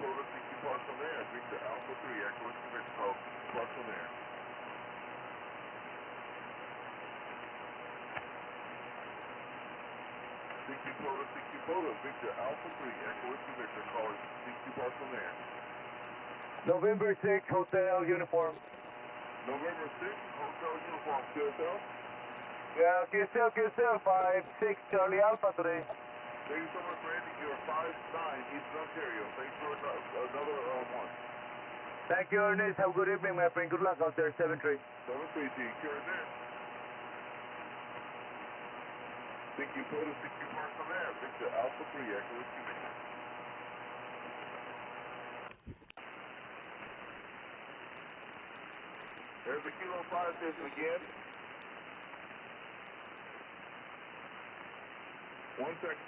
POTA, 60 parts on there. Victor Alpha 3, Echo Whiskey Victor, call 60 parts on there. POTA, 60 POTA, Victor Alpha 3, Echo Whiskey Victor, call 60 parts on there. November 6, Hotel Uniform. November 6th, Hotel Uniform, QSL? Yeah, QSL 5-6 Charlie Alpha today. Thank you so much for ending your 5-9 Eastern Ontario. Thanks for another one. Thank you, Ernest. Have a good evening, my friend. Good luck out there, 7-3. 7-3, secure there. Thank you, POTA, 60 parts on there. Victor Alpha 3, Echo Whiskey Victor. There's the Kilo 5 station again. 1 second.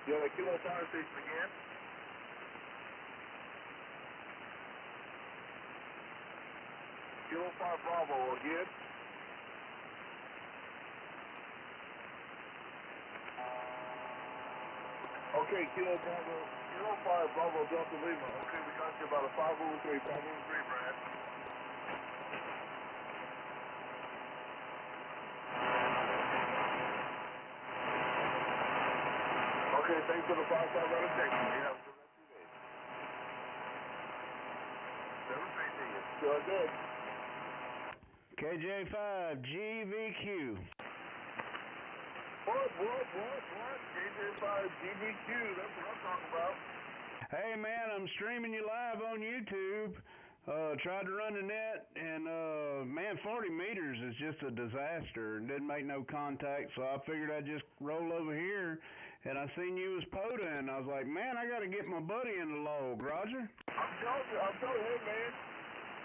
Yeah, the Kilo 5 station again. Kilo 5 Bravo again. Okay, Kilo 5 Bravo Delta Lima. Okay, we got you about a 503, Brad. Okay, thanks for the 5-5 out of Texas. You have a good rest of your day. 7-3 to you. Sure good. KJ5 GVQ. What? KJ5 GBQ, that's what I'm talking about. Hey man, I'm streaming you live on YouTube. Tried to run the net, and man, 40 meters is just a disaster. Didn't make no contact, so I figured I'd just roll over here, and I seen you as POTA, and I was like, man, I got to get my buddy in the log, Roger. I'm telling you, hey man,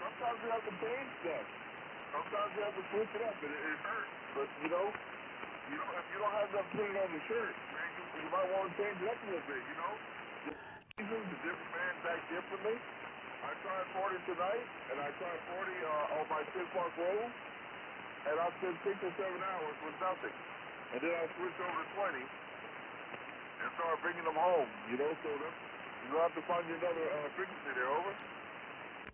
sometimes you have to change stuff. Sometimes you have to switch it up, and it hurts. But if you don't have enough to put it on the shirt, man, you might want to change it up a little bit, The different bands act differently. I tried 40 tonight, and I tried 40 on my 6 Park Road, and I spent 6 or 7 hours with nothing. And then I switched over to 20 and started bringing them home, so you'll have to find you another frequency there, over.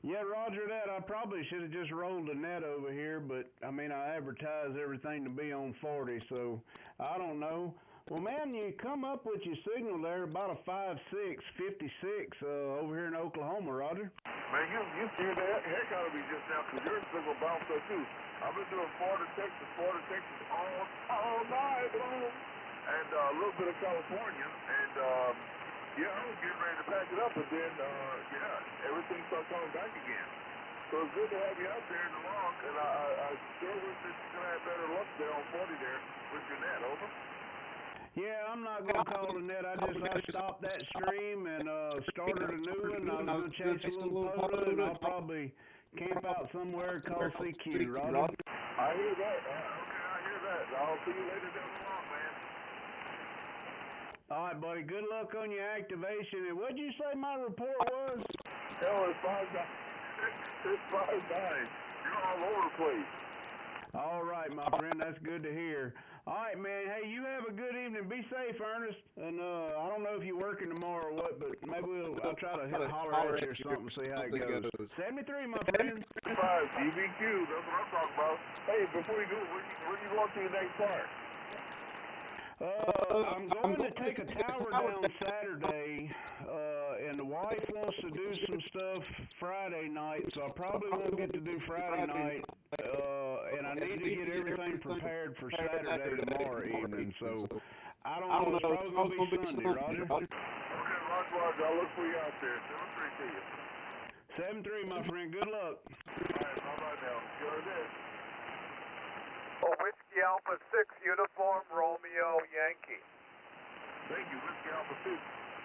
Yeah, roger that. I probably should have just rolled the net over here, but, I mean, I advertise everything to be on 40, so I don't know. Well, man, you come up with your signal there about a 5.6, 56 over here in Oklahoma, Roger. Man, you scared the heck out of me just now because your signal bounced up too. I've been doing Florida, Texas all night long, and a little bit of California, and yeah, I was getting ready to pack it up, but then everything started coming back again. So it's good to have you out there in the log, and I sure wish that you could have better luck there on 40 there with your net, over. Yeah, I'm not going to call the net. I stopped that stream and started a new one. I was going to chase a little POTA, and I'll probably camp out somewhere called CQ, Roger. I hear that. Okay, I hear that. I'll see you later down the line, man. All right, buddy. Good luck on your activation. And what'd you say my report was? Hell, it's 5-9. It's 5-9. You're all over the place. All right, my friend. That's good to hear. All right, man. Hey, you have a good evening. Be safe, Ernest. And I don't know if you're working tomorrow or what, but maybe I'll try to holler at you or something, see how it goes. 73, my friend. 5 GBQ. That's what I'm talking about. Hey, before you go, where you going to the next part? I'm going to take a tower down Saturday, and the wife wants to do some stuff Friday night, so I probably won't get to do Friday night, and I need to get everything prepared for Saturday tomorrow evening, so I don't know, it's probably going to be Sunday, Roger? Okay, Roger, I'll look for you out there. 7-3 to you. 7-3, my friend, good luck. All right, bye-bye now. Sure it is. Whiskey Alpha 6, Uniform, Romeo, Yankee. Thank you, Whiskey Alpha 6,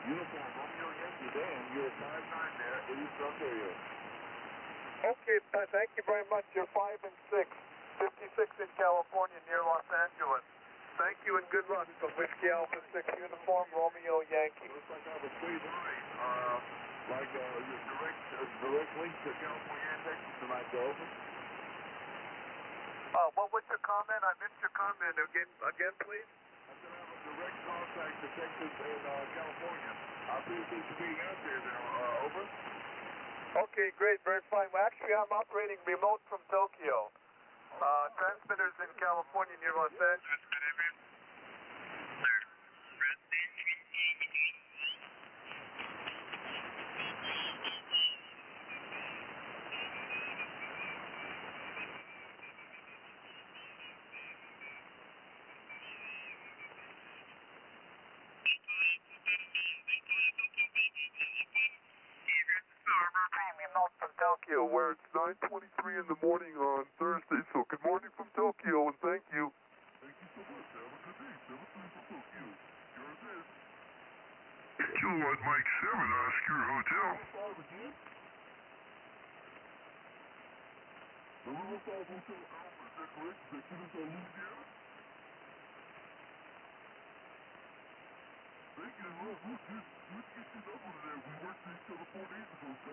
Uniform, Romeo, Yankee. Dan, you're 5-9 there in East Ontario. Okay, thank you very much. You're 5 and 6, 56 in California near Los Angeles. Thank you and good luck. So Whiskey Alpha 6, Uniform, Romeo, Yankee. Looks like I have a straight line Like direct link to California and Texas tonight to open. What was your comment? I missed your comment. Again, please. I said I have a direct contact to Texas and California. I'll see if there's a meeting out there now. Over. Okay, great, very fine. Well, actually, I'm operating remote from Tokyo. Transmitters in California near Los Angeles. Remote from Tokyo, where it's 9:23 in the morning on Thursday. So good morning from Tokyo, and thank you. Thank you so much. Have a good day. 7-3 from Tokyo. Yours is. Kilowatt Mike 7, Oscar Hotel. The Riverside Hotel Alpha, is that correct? Is that Kenneth Louisiana? Thank you. Look, let's get you number there. We worked each other 4 days ago. So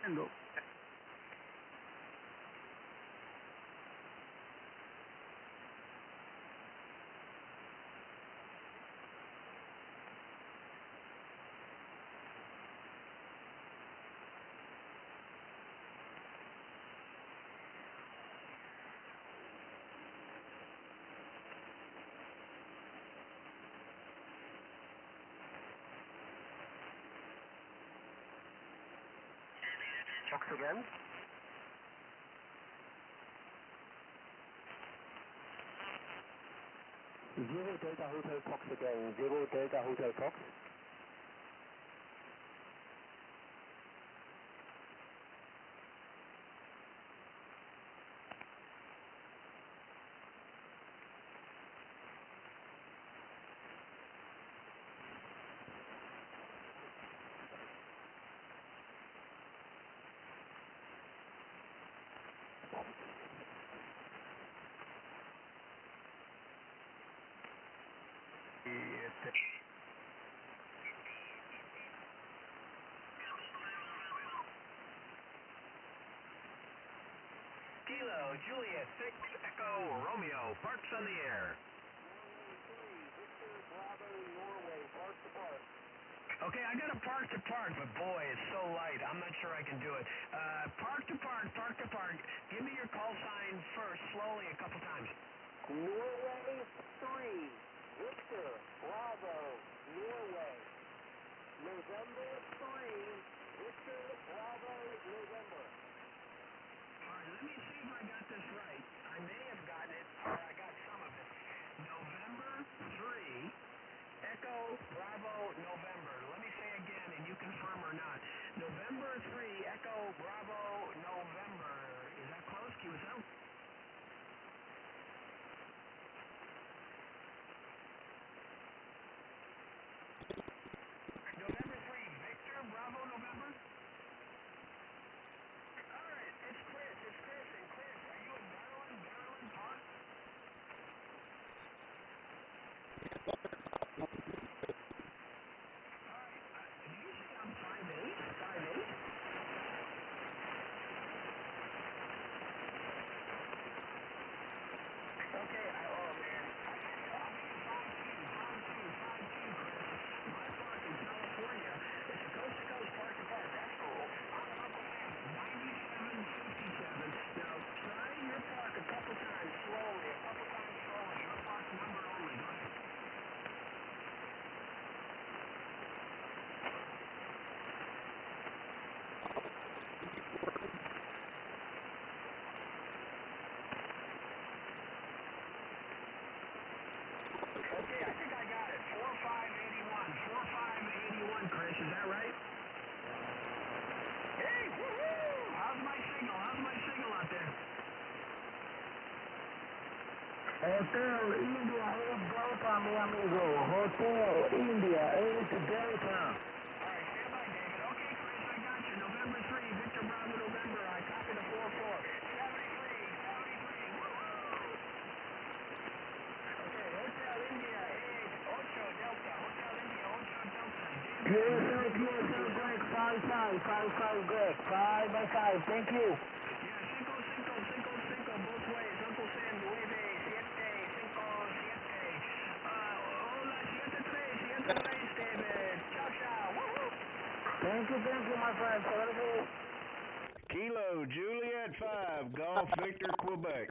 Hello. Fox again. Zero Delta Hotel Fox again. Zero Delta Hotel Fox. Kilo, Juliet, 6, Echo, Romeo, parks on the air. Okay, I got a park to park, but boy, it's so light. I'm not sure I can do it. Park to park, park to park. Give me your call sign first, slowly, a couple times. Norway 3. Victor, Bravo, Norway. November 3. Victor, Bravo, November. All right, let me see if I got this right. I may have gotten it, or I got some of it. November 3, Echo, Bravo, November. Let me say again, and you confirm or not. November 3, Echo, Bravo, November. Is that close, QSL? November 3, Victor, Bravo, November? All right, it's Chris, and Chris, are you in Maryland Park? All right, did you say I'm 5'8"? 5'8"? Okay, oh man, I'll be 5'2", Chris. My park in California, it's a coast-to-coast park-to-park, that's cool. I'm up ahead, 9757. Now, try your park a couple times slowly, your park number only, go ahead. Okay, I think I got it. 4581, Chris, is that right? Hey, woohoo! How's my signal out there? Hotel India 8 Delta, mi amigo. Hotel India 8 Delta. All right, stand by, David. Okay, USL, Greg, 5-5, Greg, 5-5, thank you. Yeah, cinco, both ways. Uncle Sam, 9, 7, 7. Hola, 7-3, David. Ciao. Woohoo! Thank you, my friend. Kilo Juliet 5, Golf Victor Quebec.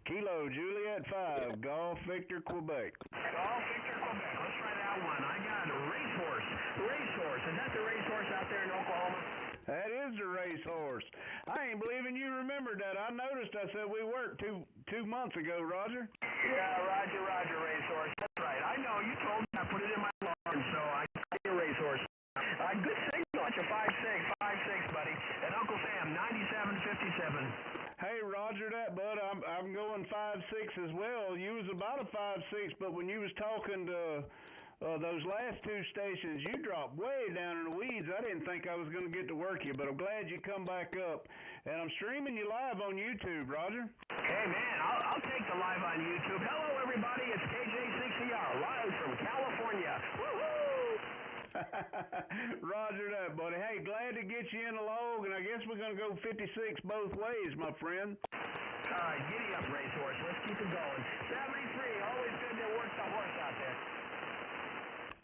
Kilo Juliet 5, Golf Victor Quebec. Golf Victor Quebec. Let's try that one. I got a racehorse. Is that the racehorse out there in Oklahoma? That is the racehorse. I ain't believing you remembered that. I noticed I said we worked two months ago, Roger. Yeah, Roger, racehorse. That's right. I know. You told me. I put it in my alarm, so I got your racehorse. Good signal. It's a 5-6, buddy. And Uncle Sam, 97-57. Hey, Roger that, bud. I'm going 5-6 as well. You was about a 5-6, but when you was talking to those last two stations, you dropped way down in the weeds. I didn't think I was going to get to work you, but I'm glad you come back up. And I'm streaming you live on YouTube, Roger. Hey, man, I'll take the live on YouTube. Hello, everybody. It's KJ60R, live from California. Woohoo! Roger that, buddy. Hey, glad to get you in the log, and I guess we're going to go 56 both ways, my friend. All right, giddy up, racehorse. Let's keep it going. 73, always good to work the horse out there.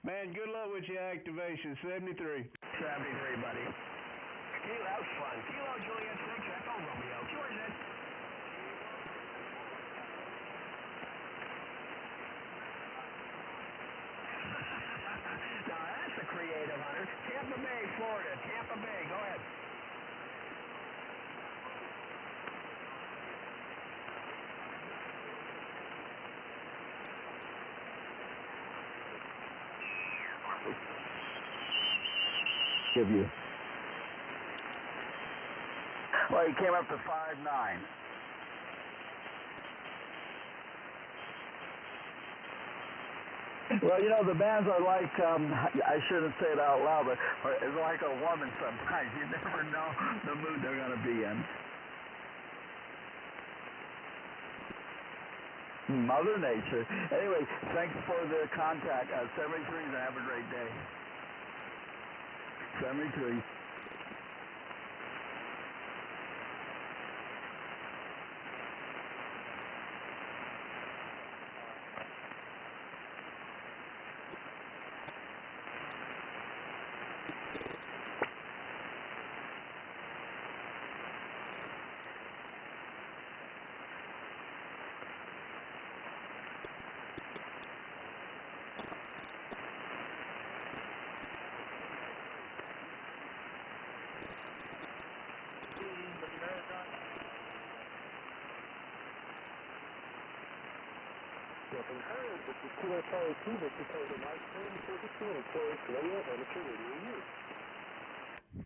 Man, good luck with your activation. 73. 73, buddy. Kilo, that was fun. Kilo, Juliet, 6, Echo, Romeo. George, it. Now, that's a creative, Hunter. Tampa Bay, Florida. Tampa Bay, go ahead. Give you. Well, he came up to 5-9. Well, you know, the bands are like, I shouldn't say it out loud, but it's like a woman sometimes. You never know the mood they're going to be in. Mother Nature. Anyway, thanks for the contact. 73, and have a great day. 73.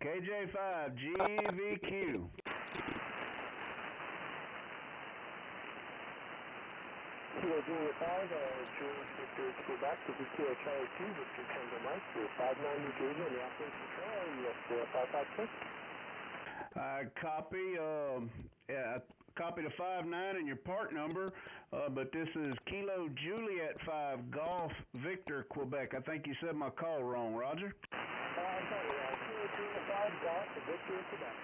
KJ5, GVQ. Kilo Juliet 5, Juliet Victor Quebec, this is Kilo Charlie 2, Victor Tango Mike, 59 New Jersey, on the Operations Control, US 556. Copy the 59 and your part number, but this is Kilo Juliet 5, Golf Victor Quebec. I think you said my call wrong, Roger. I'm sorry, Kilo Juliet 5, Golf Victor Quebec.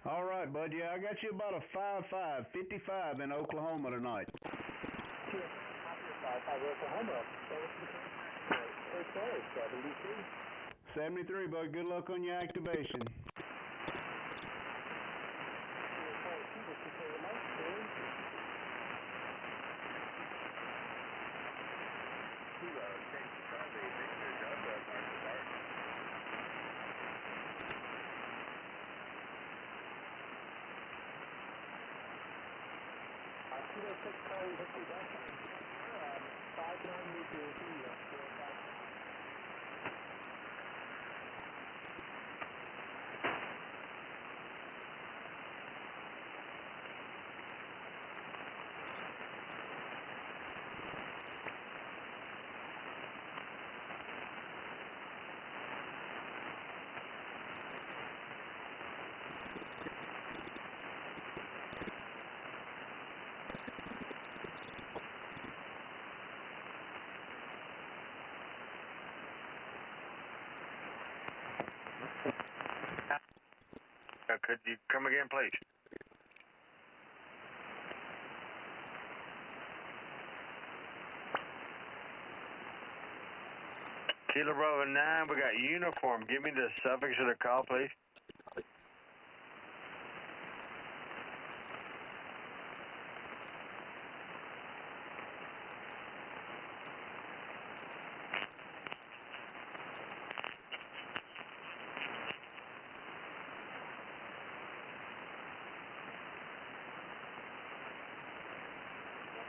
All right, bud. Yeah, I got you about a 5-5, 55 in Oklahoma tonight. 5-5 Oklahoma. 73, bud. Good luck on your activation. Could you come again, please? Kilo Bravo 9, we got uniform. Give me the suffix of the call, please.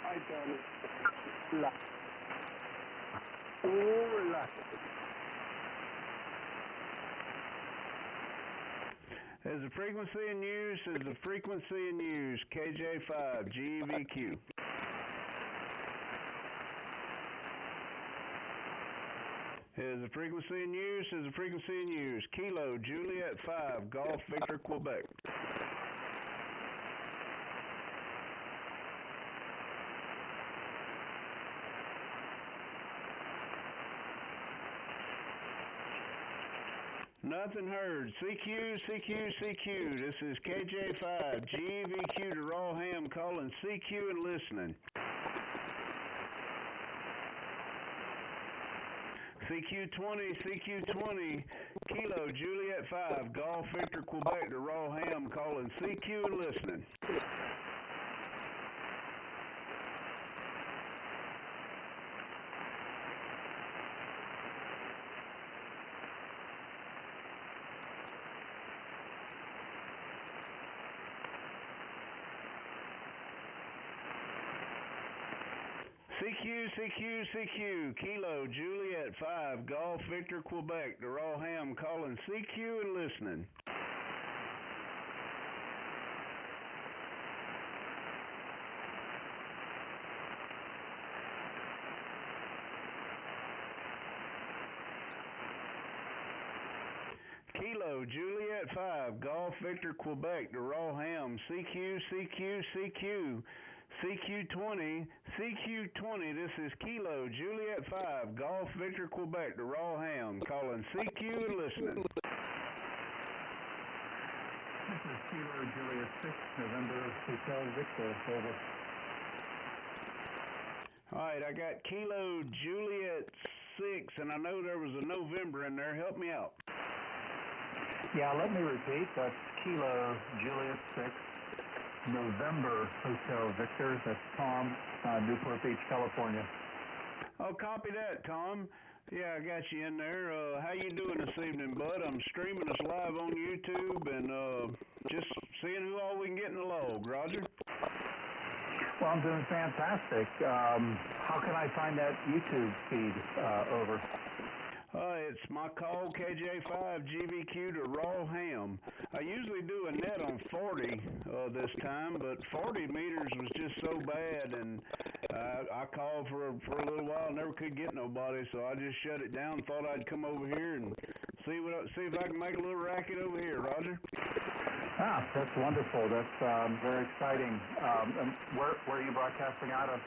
I got it. La. Oh, la. There's a frequency in use. There's a frequency in use. KJ5 GVQ. There's a frequency in use. There's a frequency in use. Kilo Juliet 5 Golf Victor Quebec. Nothing heard. CQ, CQ, CQ. This is KJ5, GVQ to Rawham calling CQ and listening. CQ20, CQ20, Kilo Juliet 5, Golf Victor Quebec to Rawham calling CQ and listening. CQ, CQ, CQ, Kilo Juliet 5, Golf Victor Quebec to Rawham calling CQ and listening. Kilo Juliet 5, Golf Victor Quebec to Rawham, CQ, CQ, CQ. CQ20, CQ20, this is Kilo Juliet 5, Golf Victor Quebec to Rawham, calling CQ and listening. This is Kilo Juliet 6, November Hotel Victor, over. Alright, I got Kilo Juliet 6, and I know there was a November in there. Help me out. Yeah, let me repeat. That's Kilo Juliet 6. November Hotel Victor. That's Tom, Newport Beach, California. Oh, copy that, Tom. Yeah, I got you in there. How you doing this evening, bud? I'm streaming us live on YouTube and just seeing who all we can get in the log. Roger? Well, I'm doing fantastic. How can I find that YouTube feed? Over. It's my call, KJ5 GVQ to Rawham. I usually do a net on 40 this time, but 40 meters was just so bad, and I called for a little while, never could get nobody, so I just shut it down. Thought I'd come over here and see if I can make a little racket over here. Roger. Ah, that's wonderful. That's very exciting. Where are you broadcasting out of?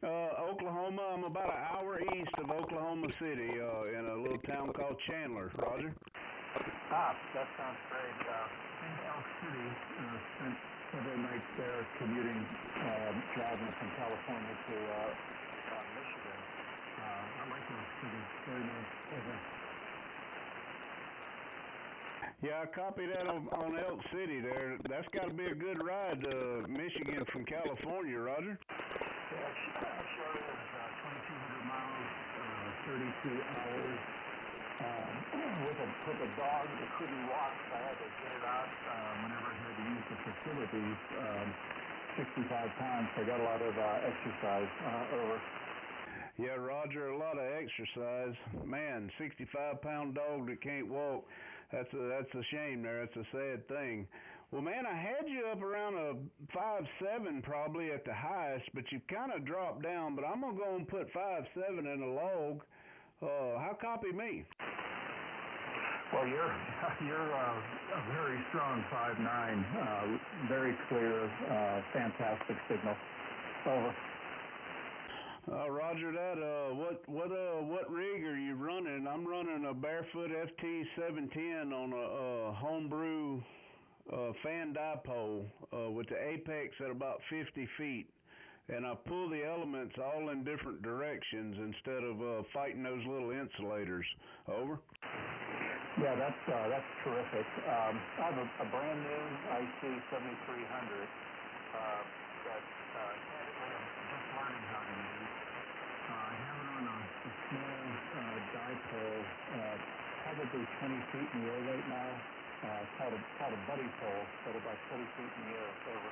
Oklahoma. I'm about an hour east of Oklahoma City, in a little town called Chandler. Roger. Ah, that sounds great. In Elk City, spent several nights there commuting, driving from California to Michigan. I like Elk City. Very nice. Over. Yeah, I copy that on Elk City there. That's got to be a good ride to Michigan from California, Roger. Yeah, sure is. 2,200 miles, 32 hours. With a dog that couldn't walk, I had to get it out whenever I had to use the facilities 65 times. So I got a lot of exercise over. Yeah, Roger, a lot of exercise. Man, 65-pound dog that can't walk. That's a shame there. That's a sad thing. Well, man, I had you up around a 5'7" probably at the highest, but you've kind of dropped down. But I'm going to go and put 5'7" in the log. How copy me? Well, you're a very strong 5'9", very clear, fantastic signal. Over. Roger that. What rig are you running? I'm running a Barefoot FT710 on a homebrew fan dipole with the apex at about 50 feet. And I pull the elements all in different directions instead of fighting those little insulators. Over. Yeah, that's terrific. I have a brand new IC 7300 that candidly I'm just learning how to use. I have it on a small dipole, probably 20 feet in the air right now. It's called a buddy pole, but about 20 feet in the air. Over.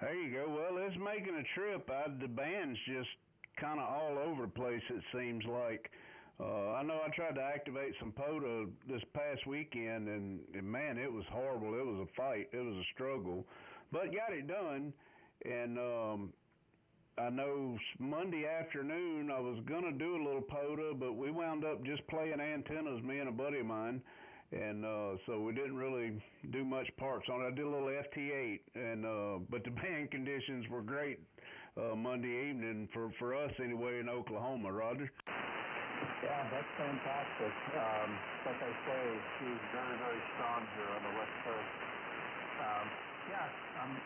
There you go. Well, it's making a trip. The band's just kind of all over the place, it seems like. I know I tried to activate some POTA this past weekend, and man, it was horrible. It was a fight. It was a struggle. But got it done. And I know Monday afternoon I was going to do a little POTA, but we wound up just playing antennas, me and a buddy of mine. And so we didn't really do much parts on it. I did a little FT8, and but the band conditions were great Monday evening for us anyway in Oklahoma. Roger. Yeah, that's fantastic. Like I say, she's very, very strong here on the West Coast. Yeah, I'm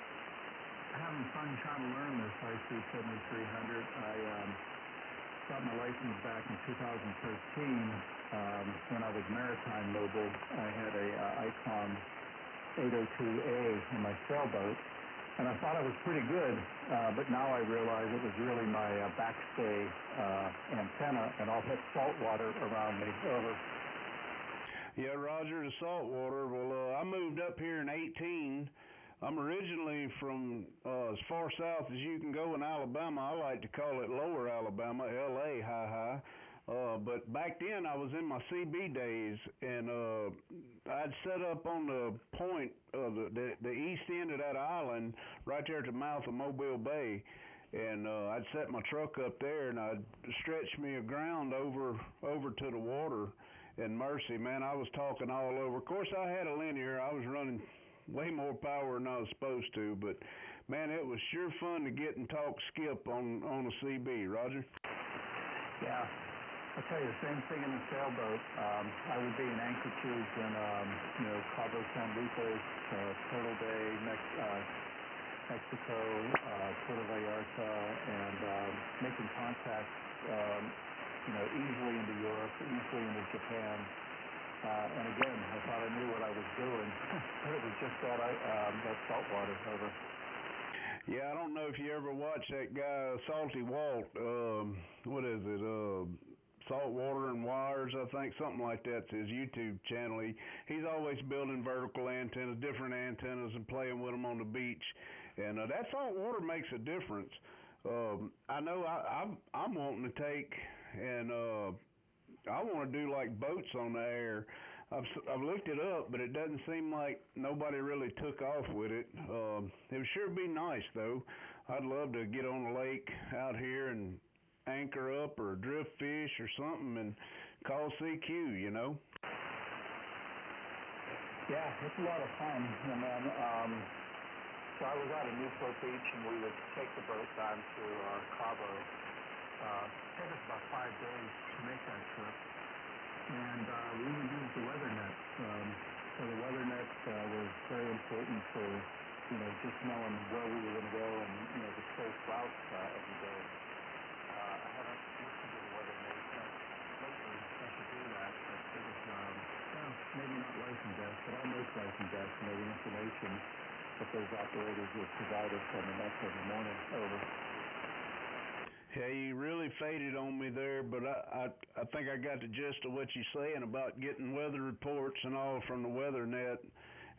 having fun trying to learn this IC 7300. I got my license back in 2013. When I was maritime mobile, I had a Icon 802A in my sailboat, and I thought I was pretty good, but now I realize it was really my backstay antenna and all that salt water around me. Over. Yeah, Roger, the salt water. Well, I moved up here in 18. I'm originally from as far south as you can go in Alabama. I like to call it Lower Alabama, L.A., high. But back then I was in my CB days, and I'd set up on the point of the east end of that island right there at the mouth of Mobile Bay, and I'd set my truck up there, and I'd stretch me a ground over to the water. And mercy, man, I was talking all over. Of course, I had a linear. I was running way more power than I was supposed to, but man, it was sure fun to get and talk skip on a CB. Roger? Yeah. I'll tell you the same thing in the sailboat. I would be in anchorages in, Cabo San Lucas, Turtle Bay, Mexico, Puerto Vallarta, and making contacts, easily into Europe, easily into Japan. And again, I thought I knew what I was doing, but it was just that salt water. Over. Yeah, I don't know if you ever watched that guy, Salty Walt. What is it? Salt Water and Wires, I think, something like that's his YouTube channel. He's always building vertical antennas, different antennas, and playing with them on the beach. And that salt water makes a difference. I know I'm wanting to take and I want to do like boats on the air. I've looked it up, but it doesn't seem like nobody really took off with it. It would sure be nice, though. I'd love to get on a lake out here and anchor up or drift fish or something and call CQ, Yeah, it's a lot of fun. And then, so I was out at Newport Beach, and we would take the boat down to Cabo. It took us about 5 days to make that trip. And we would use the weather net. So the weather net was very important for, just knowing where we were going to go and, the safe routes every day. I haven't listened to the weather net lately. I should do that. But it was, maybe not life and death, but almost life and death. The information that those operators would provide us on the net every morning. Over. Yeah, you really faded on me there, but I think I got the gist of what you're saying about getting weather reports and all from the weather net,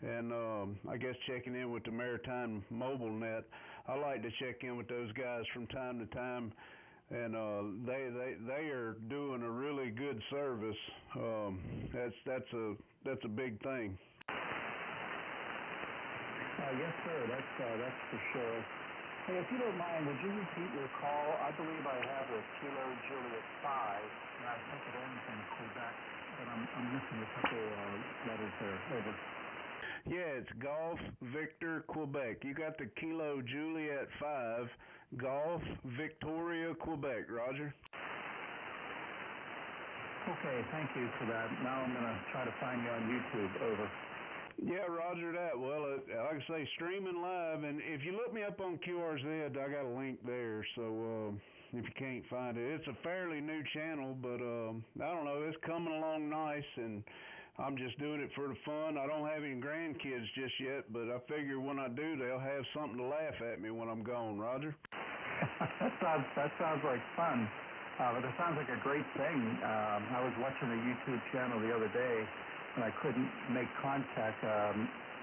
and I guess checking in with the Maritime Mobile Net. I like to check in with those guys from time to time, and they are doing a really good service. That's a big thing. Yes, sir. That's for sure. Hey, if you don't mind, would you repeat your call? I believe I have a Kilo Juliet 5, and I think it ends in Quebec, but I'm missing a couple letters there. Over. Yeah, it's Golf Victor Quebec. You got the Kilo Juliet 5, Golf Victoria Quebec. Roger. Okay, thank you for that. Now I'm going to try to find you on YouTube. Over. Yeah, Roger that. Well, like I say, streaming live, and if you look me up on QRZ, I got a link there. So if you can't find it, it's a fairly new channel, but I don't know, it's coming along nice, and I'm just doing it for the fun. I don't have any grandkids just yet, but I figure when I do, they'll have something to laugh at me when I'm gone. Roger. that sounds like fun. But it sounds like a great thing. I was watching a YouTube channel the other day, and I couldn't make contact.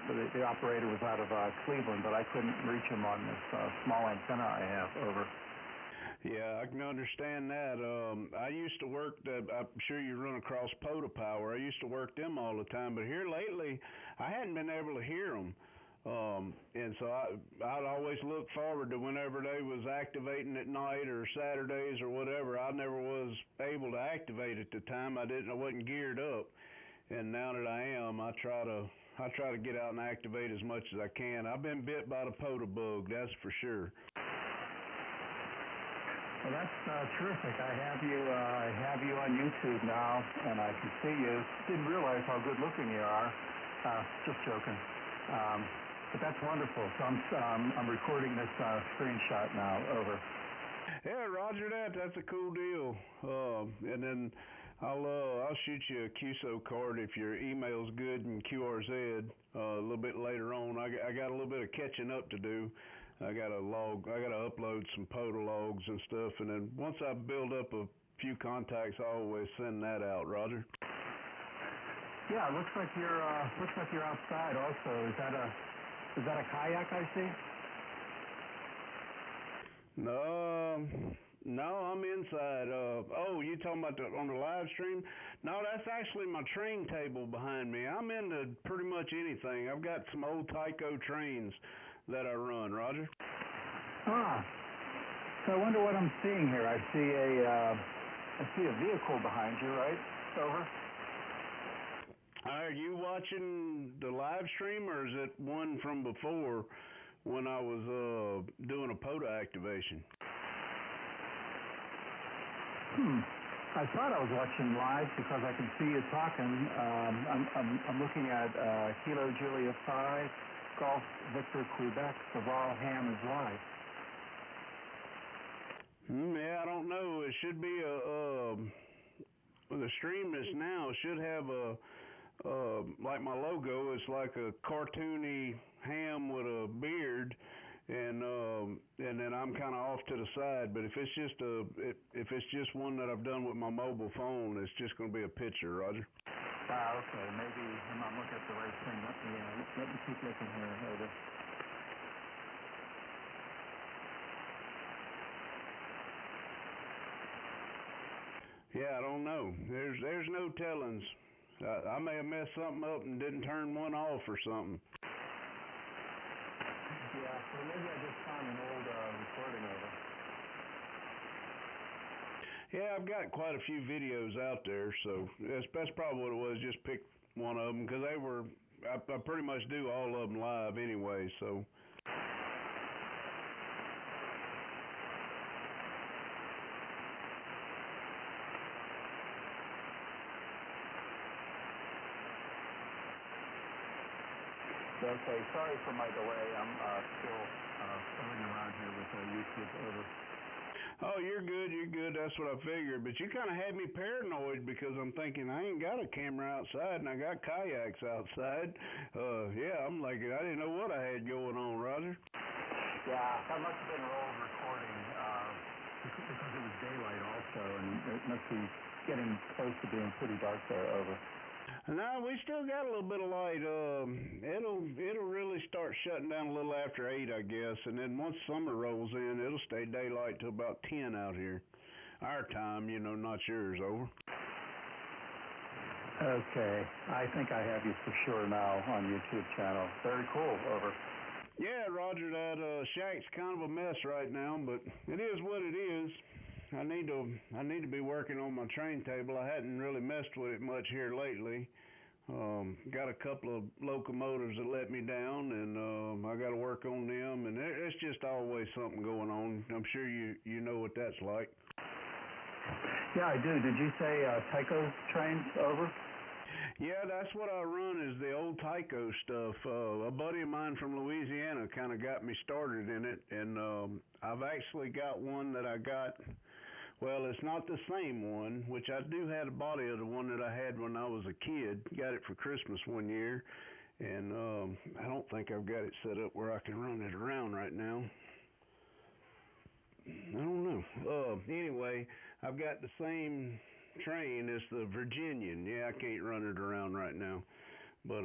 The operator was out of Cleveland, but I couldn't reach him on this small antenna I have. Over. Yeah, I can understand that. I used to work, I'm sure you run across POTA Power. I used to work them all the time, but here lately, I hadn't been able to hear them. And so I'd always look forward to whenever they was activating at night or Saturdays or whatever. I never was able to activate at the time. I wasn't geared up. And now that I am, I try to get out and activate as much as I can. I've been bit by the POTA bug, that's for sure. Well, that's terrific. I have you on YouTube now, and I can see you. Didn't realize how good looking you are. Just joking. But that's wonderful. So I'm recording this screenshot now. Over. Yeah, Roger that. That's a cool deal. And then I'll shoot you a QSO card if your email's good in QRZ a little bit later on. I got a little bit of catching up to do. I got to upload some POTA logs and stuff, and then once I build up a few contacts, I always send that out. Roger. Yeah, it looks like you're outside. Also, is that a kayak I see? No, I'm inside. You talking about on the live stream? No, that's actually my train table behind me. I'm into pretty much anything. I've got some old Tyco trains that I run. Roger. So I wonder what I'm seeing here. I see a vehicle behind you, right? Over. Are you watching the live stream, or is it one from before when I was doing a POTA activation? I thought I was watching live because I can see you talking. I'm looking at Kilo Julia 5, Golf Victor Quebec, Saval Ham is live. Yeah, I don't know. It should be the stream is now should have like my logo. It's like a cartoony ham with a beard, and then I'm kind of off to the side. But if it's just one that I've done with my mobile phone, it's just going to be a picture, Roger. Okay. Maybe I'm not looking at the right thing. Let me keep looking here. Over. Yeah, I don't know. There's no tellings. I may have messed something up and didn't turn one off or something. Yeah, so maybe I just found an old recording of it. Yeah, I've got quite a few videos out there, so that's probably what it was. Just pick one of them because I pretty much do all of them live anyway, so. Okay, sorry for my delay. I'm still filling around here with YouTube. Over. Oh, you're good. That's what I figured. But you kind of had me paranoid because I'm thinking I ain't got a camera outside and I got kayaks outside. Yeah, I'm like, I didn't know what I had going on, Roger. Yeah, that must have been an old recording because it was daylight also, and it must be getting close to being pretty dark there. Over. No, we still got a little bit of light. It'll really start shutting down a little after 8, I guess, and then once summer rolls in, it'll stay daylight till about 10 out here. Our time, not yours. Over. Okay, I think I have you for sure now on YouTube channel. Very cool. Over. Yeah, Roger. That shack's kind of a mess right now, but it is what it is. I need to be working on my train table. I hadn't really messed with it much here lately. Got a couple of locomotives that let me down, and I got to work on them. And it's just always something going on. I'm sure you know what that's like. Yeah, I do. Did you say Tyco trains? Over? Yeah, that's what I run is the old Tyco stuff. A buddy of mine from Louisiana kind of got me started in it, and I've actually got one that I got. Well, it's not the same one, which I do have a body of the one that I had when I was a kid. Got it for Christmas one year, and I don't think I've got it set up where I can run it around right now. I don't know. Anyway, I've got the same train as the Virginian. Yeah, I can't run it around right now, but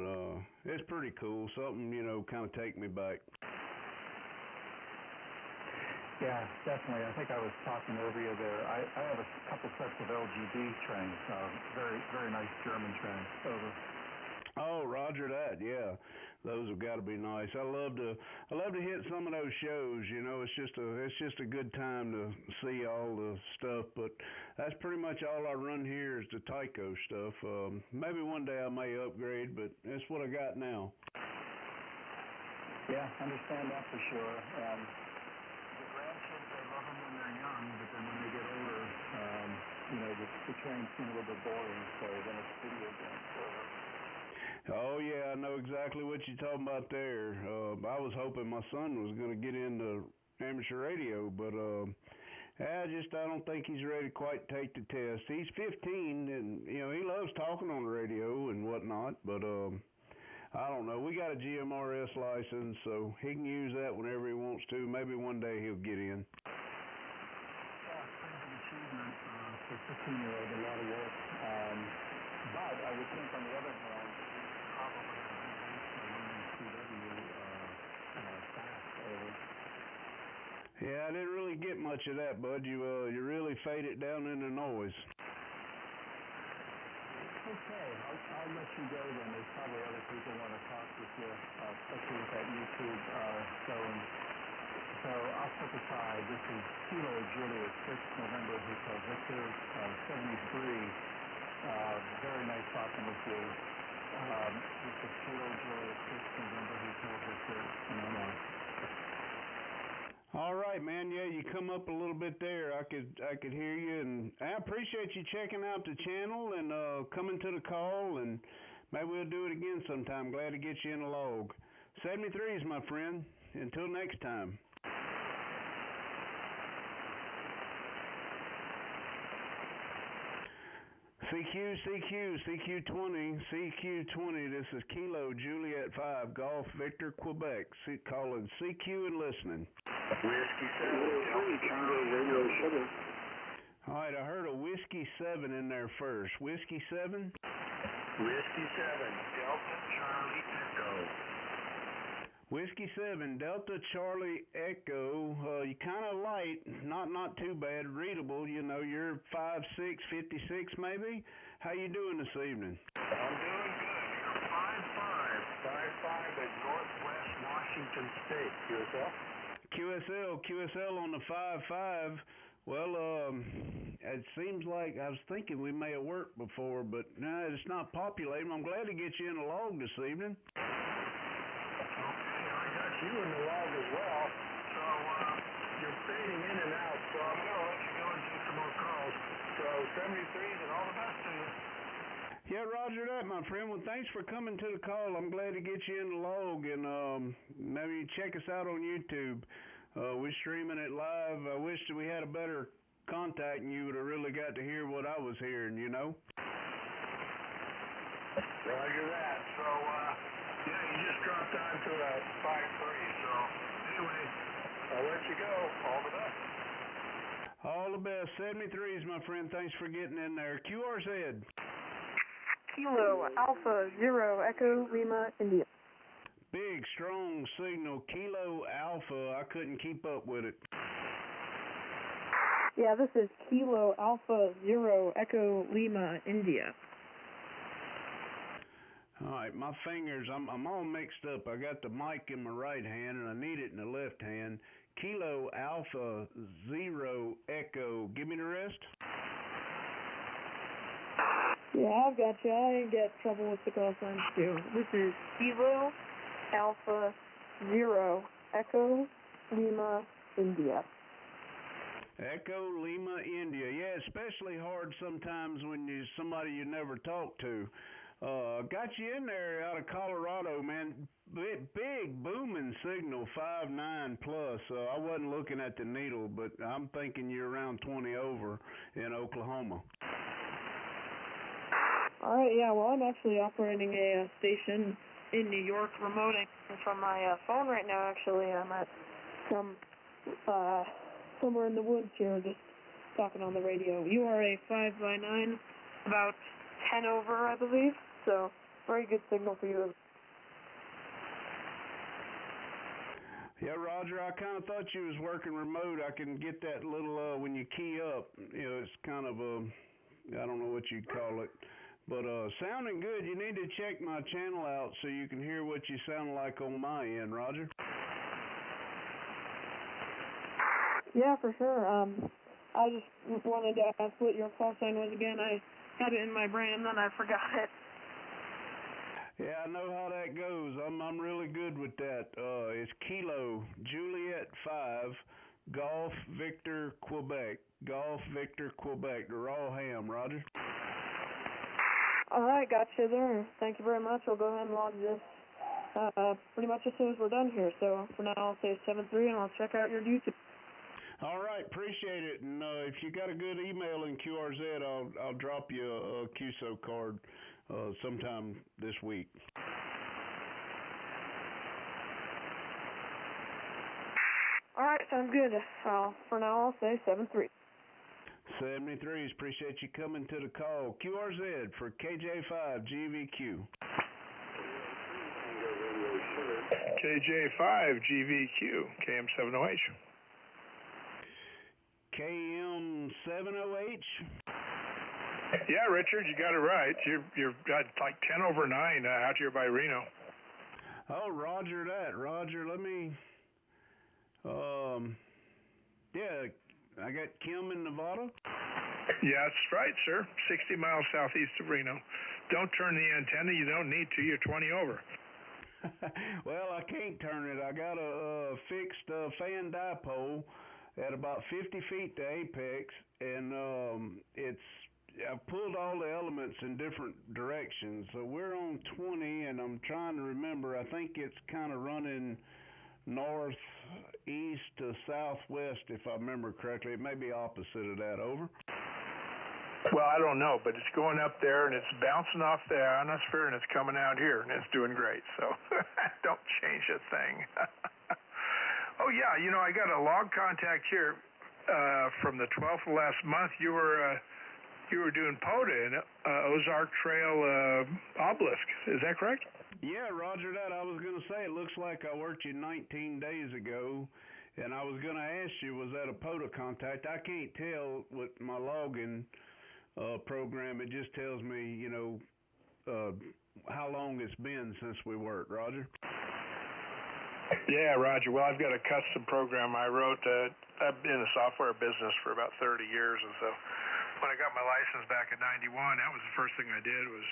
it's pretty cool. Something, kind of take me back. Yeah, definitely. I think I was talking over you there. I have a couple sets of LGB trains, very, very nice German trains. Over. Oh, roger that. Yeah, those have got to be nice. I love to hit some of those shows. It's just a good time to see all the stuff. But that's pretty much all I run here is the Tyco stuff. Maybe one day I may upgrade, but that's what I got now. Yeah, understand that for sure. The grandkids, they love them when they're young, but then when they get older, the trains seem a little bit boring. So then it's video games. Oh, yeah, I know exactly what you're talking about there. I was hoping my son was going to get into amateur radio, but I don't think he's ready to quite take the test. He's 15, and, he loves talking on the radio and whatnot, but I don't know. We got a GMRS license, so he can use that whenever he wants to. Maybe one day he'll get in. Yeah, pretty big achievement for a 15-year-old, a lot of work. But I would think, on the other hand, probably Yeah, I didn't really get much of that, bud. You really fade it down into noise. Okay, I'll let you go then. There's probably other people want to talk with you, especially with that YouTube going. So I'll step aside. This is Kilo Juliet, 6th November Hotel Victor, 73. Very nice talking with you. This is Kilo Juliet, 6th November Hotel Victor, and I'm out. All right, man. Yeah, you come up a little bit there. I could hear you, and I appreciate you checking out the channel and coming to the call, and maybe we'll do it again sometime. Glad to get you in the log. 73s, my friend. Until next time. CQ20, CQ20, this is Kilo Juliet 5, Golf Victor, Quebec, calling CQ and listening. Whiskey 7. All right, I heard a Whiskey 7 in there first. Whiskey 7? Whiskey 7, Delta Charlie Echo. Whiskey 7, Delta Charlie Echo. You kind of light, not too bad, readable. You're 5'6", 56 maybe. How you doing this evening? I'm doing good. You're 5'5", at Northwest Washington State. QSL on the 5'5". Well, it seems like I was thinking we may have worked before, but no, it's not populating. I'm glad to get you in the log this evening. You in the log as well, so you're fading in and out, so I'm going to let you go and do some more calls. So 73s and all the best to you. Yeah, roger that, my friend. Well, thanks for coming to the call. I'm glad to get you in the log, and maybe check us out on YouTube. We're streaming it live. I wish that we had a better contact and you would have really got to hear what I was hearing, Roger that. So, yeah, you just dropped onto a 5'3", so anyway, I'll let you go. All the best. All the best. 73s, my friend. Thanks for getting in there. QRZ. Kilo Alpha Zero Echo Lima India. Big, strong signal. Kilo Alpha. I couldn't keep up with it. Yeah, this is Kilo Alpha Zero Echo Lima India. All right, my fingers, I'm all mixed up. I got the mic in my right hand, and I need it in the left hand. Kilo Alpha Zero Echo. Give me the rest. Yeah, I've got you. I ain't got trouble with the call signs, too. This is Kilo Alpha Zero Echo Lima India. Echo Lima India. Yeah, especially hard sometimes when you're somebody you never talk to. Got you in there out of Colorado, man. Big booming signal, 5.9 plus. I wasn't looking at the needle, but I'm thinking you're around 20 over in Oklahoma. All right, yeah. Well, I'm actually operating a station in New York, remoting from my phone right now. Actually, I'm at somewhere in the woods here, just talking on the radio. You are a 5x9, about 10 over, I believe. So, very good signal for you. Yeah, Roger, I kind of thought you was working remote. I can get that little, when you key up, it's kind of I don't know what you'd call it. But sounding good. You need to check my channel out so you can hear what you sound like on my end, Roger. Yeah, for sure. I just wanted to ask what your call sign was again. I had it in my brain and then I forgot it. Yeah, I know how that goes. I'm really good with that. It's Kilo Juliet 5 Golf Victor Quebec. Golf Victor Quebec. They're all ham, Roger. All right, got you there. Thank you very much. I'll go ahead and log this pretty much as soon as we're done here. So for now, I'll say 7-3, and I'll check out your YouTube. All right, appreciate it. And if you got a good email in QRZ, I'll drop you a QSO card sometime this week. All right, sounds good. For now, I'll say 7-3. 73s, appreciate you coming to the call. QRZ for KJ5 GVQ. KJ5 GVQ, KM70H. KM70H? Yeah, Richard, you got it right. You're like 10 over 9 out here by Reno. Oh, Roger that. Roger, let me... yeah, I got Kim in Nevada. Yeah, that's right, sir. 60 miles southeast of Reno. Don't turn the antenna. You don't need to. You're 20 over. Well, I can't turn it. I got a fixed fan dipole at about 50 feet to apex, and I've pulled all the elements in different directions. So we're on 20, and I'm trying to remember. I think it's kind of running northeast to southwest, if I remember correctly. It may be opposite of that. Over. Well, I don't know, but it's going up there, and it's bouncing off the ionosphere, and it's coming out here, and it's doing great. So don't change a thing. Oh, yeah, I got a log contact here from the 12th of last month. You were doing POTA in Ozark Trail Obelisk. Is that correct? Yeah, Roger that. I was going to say, it looks like I worked you 19 days ago, and I was going to ask you, was that a POTA contact? I can't tell with my login program. It just tells me, how long it's been since we worked, Roger. Yeah, Roger. Well, I've got a custom program I wrote. I've been in the software business for about 30 years, and so when I got my license back in 91, that was the first thing I did was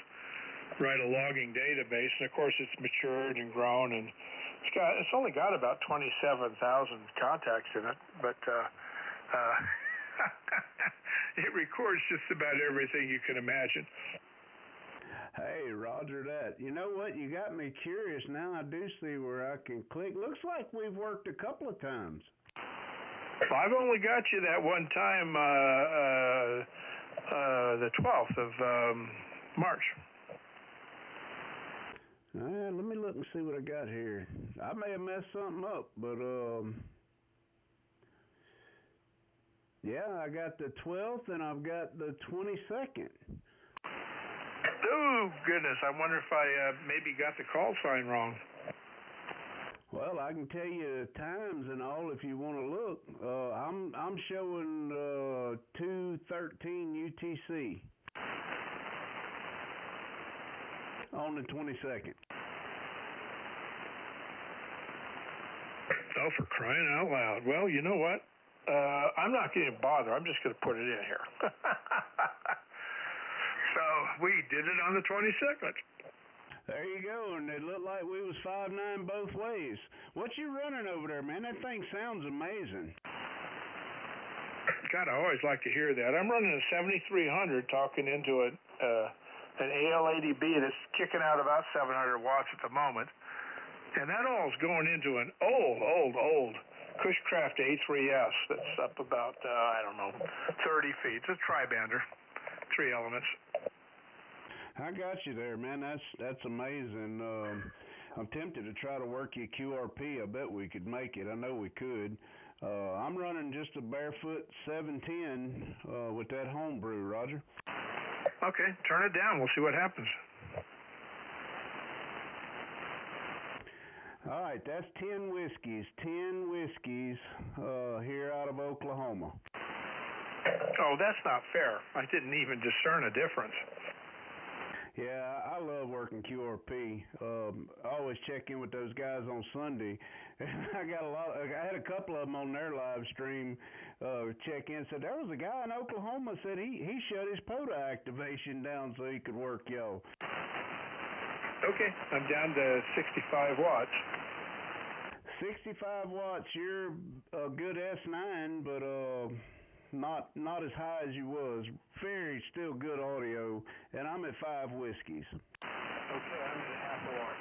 write a logging database. And of course, it's matured and grown, and it's only got about 27,000 contacts in it, but it records just about everything you can imagine. Hey, Roger that. You know what? You got me curious. Now I do see where I can click. Looks like we've worked a couple of times. Well, I've only got you that one time, the 12th of March. Let me look and see what I got here. I may have messed something up, but yeah, I got the 12th and I've got the 22nd. Oh, goodness. I wonder if I maybe got the call sign wrong. Well, I can tell you the times and all if you want to look. I'm showing 2:13 UTC on the 22nd. Oh, for crying out loud. Well, you know what? I'm not going to bother. I'm just going to put it in here. So we did it on the 22nd. There you go, and it looked like we was 5.9 both ways. What you running over there, man? That thing sounds amazing. God, I always like to hear that. I'm running a 7300 talking into a an AL80B that's kicking out about 700 watts at the moment. And that all is going into an old Cushcraft A3S that's up about, 30 feet. It's a tri-bander, 3 elements. I got you there, man. That's amazing. I'm tempted to try to work you QRP. I bet we could make it. I know we could. I'm running just a barefoot 710 with that homebrew, Roger. Okay, turn it down. We'll see what happens. All right, that's 10 whiskeys here out of Oklahoma. Oh, that's not fair. I didn't even discern a difference. Yeah, I love working QRP. I always check in with those guys on Sunday. I had a couple of them on their live stream check in. Said there was a guy in Oklahoma said he shut his POTA activation down so he could work y'all. Okay, I'm down to 65 watts. 65 watts. You're a good S9, but not as high as you was. Still good audio, and I'm at 5 whiskeys. Okay, I'm at half a watt.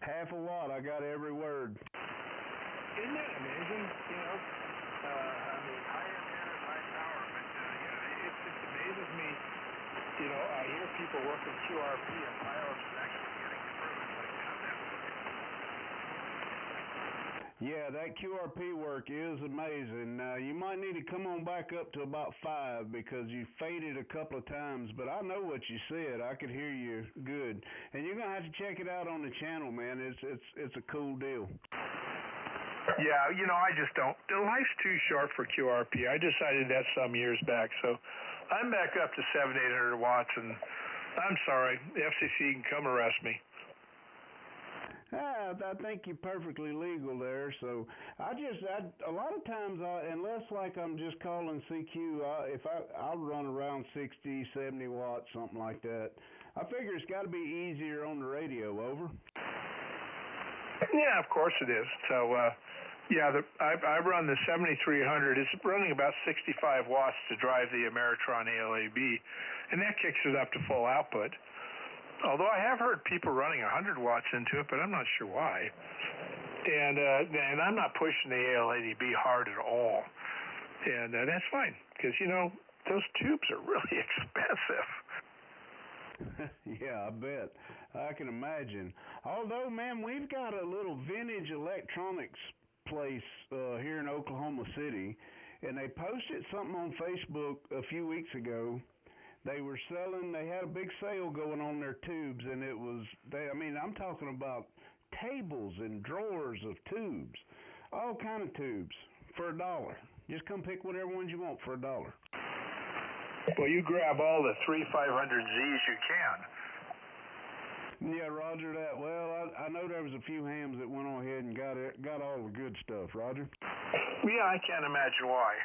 Half a watt. I got every word. Isn't that amazing? High antenna, high power, but it just amazes me. I hear people working QRP and pilots and actually getting through. It's like, how's that working? Yeah, that QRP work is amazing. You might need to come on back up to about 5 because you faded a couple of times, but I know what you said. I could hear you good. And you're going to have to check it out on the channel, man. It's a cool deal. Yeah, I just don't. Life's too short for QRP. I decided that some years back, so I'm back up to 700-800 watts, and I'm sorry, the FCC can come arrest me. I think you're perfectly legal there. So a lot of times, unless like I'm just calling CQ, I'll run around 60, 70 watts, something like that. I figure it's got to be easier on the radio. Over. Yeah, of course it is. So, I run the 7300. It's running about 65 watts to drive the Ameritron ALAB, and that kicks it up to full output. Although I have heard people running 100 watts into it, but I'm not sure why. And I'm not pushing the AL80B hard at all. And that's fine, because, those tubes are really expensive. Yeah, I bet. I can imagine. Although, man, we've got a little vintage electronics place here in Oklahoma City, and they posted something on Facebook a few weeks ago. They had a big sale going on their tubes, and I'm talking about tables and drawers of tubes, all kind of tubes for $1. Just come pick whatever ones you want for $1. Well, you grab all the 3500Zs you can. Yeah, Roger that. Well, I know there was a few hams that went on ahead and got all the good stuff, Roger. Yeah, I can't imagine why.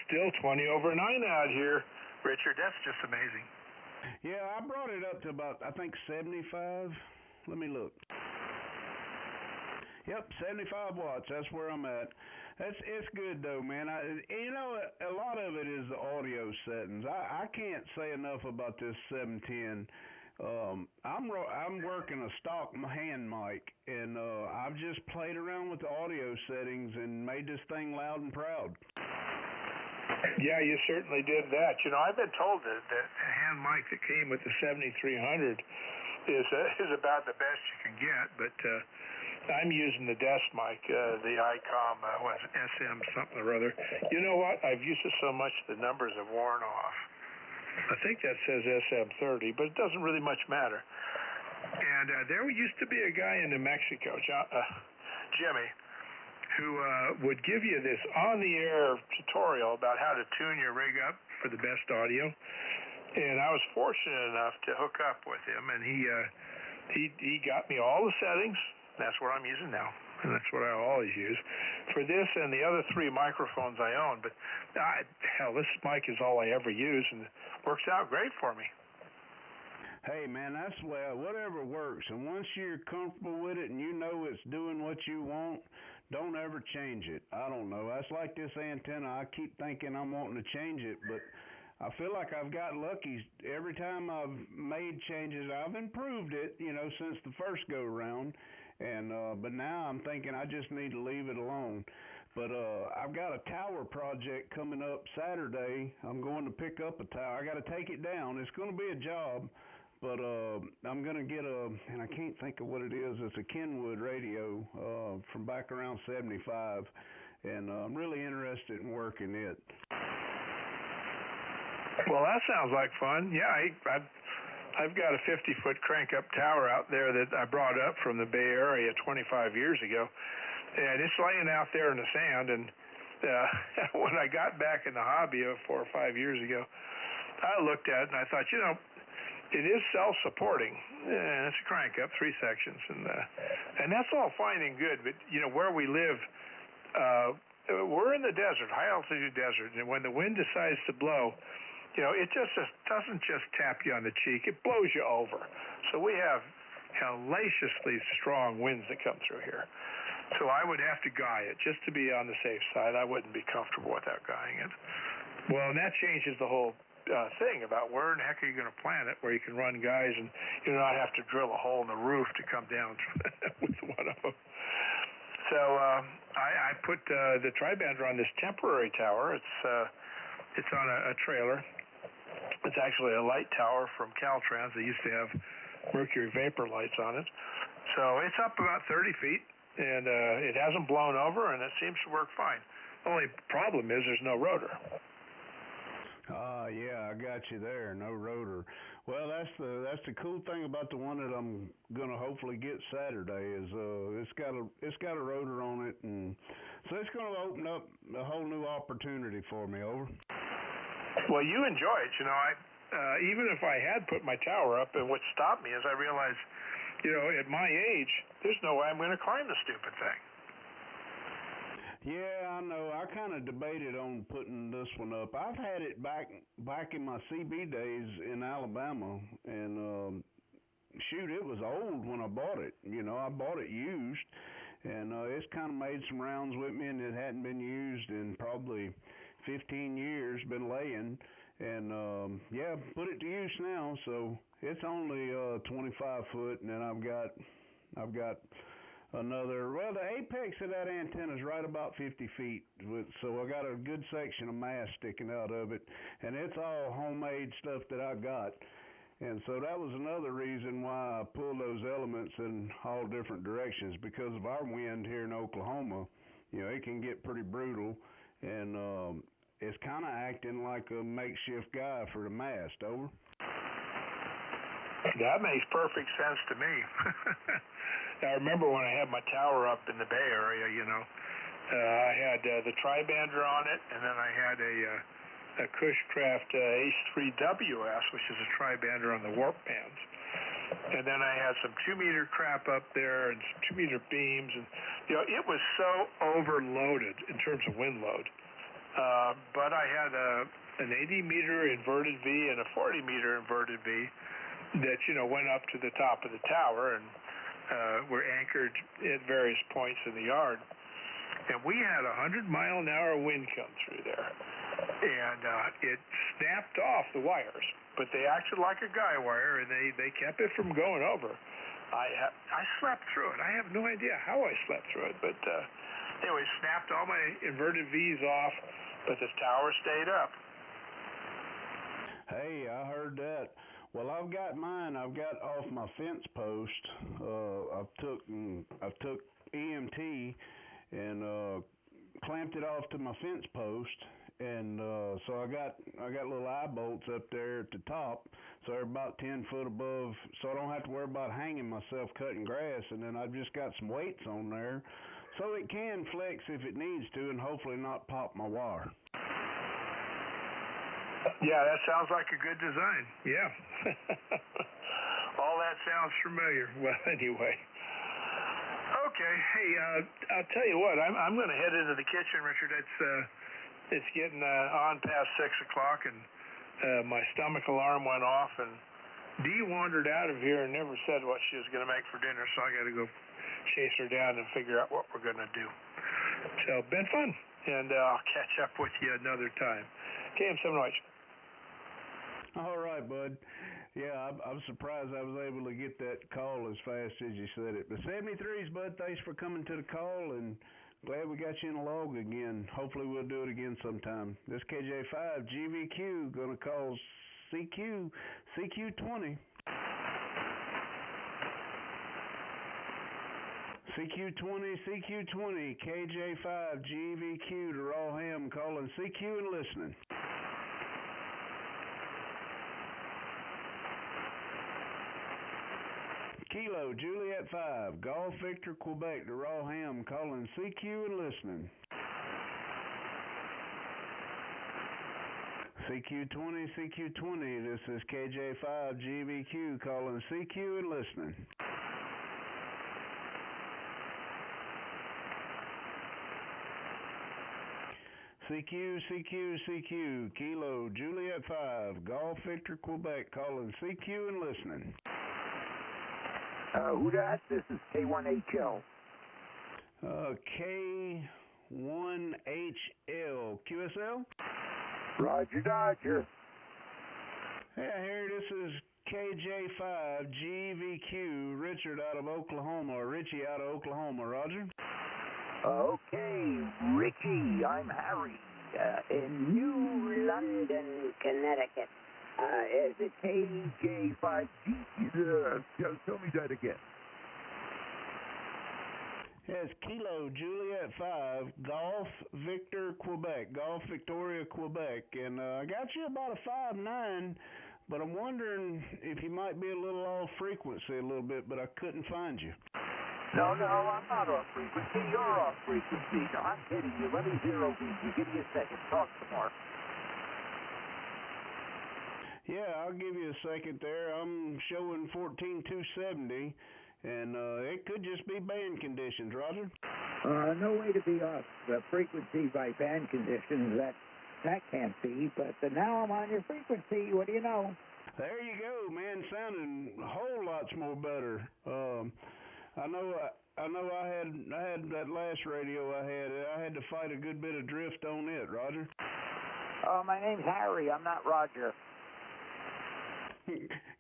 Still 20 over 9 out here, Richard. That's just amazing. Yeah, I brought it up to about, I think, 75. Let me look. Yep, 75 watts. That's where I'm at. It's good though, man. A lot of it is the audio settings. I can't say enough about this 710. I'm working a stock hand mic, and I've just played around with the audio settings and made this thing loud and proud. Yeah, you certainly did that. I've been told that the hand mic that came with the 7300 is about the best you can get, but I'm using the desk mic, the ICOM, SM something or other. You know what? I've used it so much the numbers have worn off. I think that says SM30, but it doesn't really much matter. And there used to be a guy in New Mexico, Jimmy, who would give you this on-the-air tutorial about how to tune your rig up for the best audio. And I was fortunate enough to hook up with him, and he got me all the settings. That's what I'm using now, and that's what I always use for this and the other 3 microphones I own. But this mic is all I ever use, and it works out great for me. Hey, man, that's whatever works. And once you're comfortable with it and you know it's doing what you want, don't ever change it. I don't know. That's like this antenna. I keep thinking I'm wanting to change it, but I feel like I've got lucky every time I've made changes. I've improved it, since the first go around, and but now I'm thinking I just need to leave it alone. But I've got a tower project coming up Saturday. I'm going to pick up a tower. I got to take it down. It's going to be a job, but I'm going to get and I can't think of what it is. It's a Kenwood radio from back around '75, and I'm really interested in working it. Well, that sounds like fun. Yeah, I've got a 50-foot crank-up tower out there that I brought up from the Bay Area 25 years ago, and it's laying out there in the sand. And when I got back in the hobby 4 or 5 years ago, I looked at it and I thought, it is self-supporting, and it's a crank-up, 3 sections, and that's all fine and good. But where we live, we're in the desert, high-altitude desert, and when the wind decides to blow, it just doesn't just tap you on the cheek. It blows you over. So we have hellaciously strong winds that come through here. So I would have to guy it just to be on the safe side. I wouldn't be comfortable without guying it. Well, and that changes the whole thing about where in the heck are you going to plant it, where you can run guys and you not have to drill a hole in the roof to come down with one of them. So I put the tri-bander on this temporary tower. It's on a trailer. It's actually a light tower from Caltrans. They used to have mercury vapor lights on it. So it's up about 30 feet, and it hasn't blown over, and it seems to work fine. The only problem is there's no rotor. Yeah, I got you there. No rotor. Well, that's the cool thing about the one that I'm gonna hopefully get Saturday is it's got a rotor on it, and so it's gonna open up a whole new opportunity for me. Over. Well, you enjoy it. Even if I had put my tower up, and what stopped me is I realized, at my age, there's no way I'm going to climb the stupid thing. Yeah, I know. I kind of debated on putting this one up. I've had it back in my CB days in Alabama, and shoot, it was old when I bought it. I bought it used, and it's kind of made some rounds with me, and it hadn't been used in probably 15 years, been laying, and put it to use now. So it's only 25 foot, and then I've got another. Well, the apex of that antenna is right about 50 feet, so I got a good section of mast sticking out of it, and it's all homemade stuff that I got. And so that was another reason why I pulled those elements in all different directions, because of our wind here in Oklahoma. It can get pretty brutal, and it's kind of acting like a makeshift guy for the mast. Over. That makes perfect sense to me. I remember when I had my tower up in the Bay Area, I had the tri-bander on it, and then I had a Cushcraft Ace3WS, which is a tri-bander on the warp bands. And then I had some 2-meter crap up there and some 2-meter beams, and it was so overloaded in terms of wind load. But I had an 80-meter inverted V and a 40-meter inverted V that went up to the top of the tower and were anchored at various points in the yard. And we had a 100-mile-an-hour wind come through there, and it snapped off the wires, but they acted like a guy wire, and they kept it from going over. I slept through it. I have no idea how I slept through it, but anyway, snapped all my inverted V's off, but the tower stayed up. Hey, I heard that. Well, I've got mine. I've got off my fence post. I've took EMT and clamped it off to my fence post, and so I got little eye bolts up there at the top, so they're about 10 foot above, so I don't have to worry about hanging myself cutting grass. And then I've just got some weights on there, so it can flex if it needs to, and hopefully not pop my wire. Yeah, that sounds like a good design. Yeah. All that sounds familiar. Well, anyway. Okay. Hey, I'll tell you what. I'm going to head into the kitchen, Richard. It's getting on past 6 o'clock, and my stomach alarm went off, and Dee wandered out of here and never said what she was going to make for dinner, so I got to go chase her down and figure out what we're going to do. So, been fun, and I'll catch up with you another time. KM708. All right, bud. Yeah, I'm surprised I was able to get that call as fast as you said it. But 73s, bud, thanks for coming to the call, and glad we got you in the log again. Hopefully we'll do it again sometime. This KJ5 GVQ gonna call CQ20. CQ20, KJ5 GVQ to Raw Ham calling CQ and listening. Kilo, Juliet 5, Golf Victor, Quebec to Raw Ham calling CQ and listening. CQ20, this is KJ5 GVQ calling CQ and listening. CQ, Kilo, Juliet 5, Golf Victor, Quebec calling CQ and listening. Who dat? This is K1HL. K1HL. QSL? Roger, Dodger. Yeah, here, this is KJ5 GVQ, Richard out of Oklahoma, or Richie out of Oklahoma. Roger? Okay, Richie, I'm Harry, in New London, Connecticut. Is it KJ5G? Tell me that again. Yes, Kilo, Juliet 5, Golf Victor, Quebec, Golf Victoria, Quebec, and I got you about a 5'9", but I'm wondering if you might be a little off frequency a little bit, but I couldn't find you. No, I'm not off frequency. You're off frequency. No, I'm kidding you. Let me zero beat you. Give me a second. Talk some more. Yeah, I'll give you a second there. I'm showing 14,270, and it could just be band conditions, Roger. No way to be off frequency by band conditions. That can't be, but now I'm on your frequency. What do you know? There you go, man. Sounding a whole lot more better. I know I had that last radio I had to fight a good bit of drift on it, Roger. My name's Harry. I'm not Roger.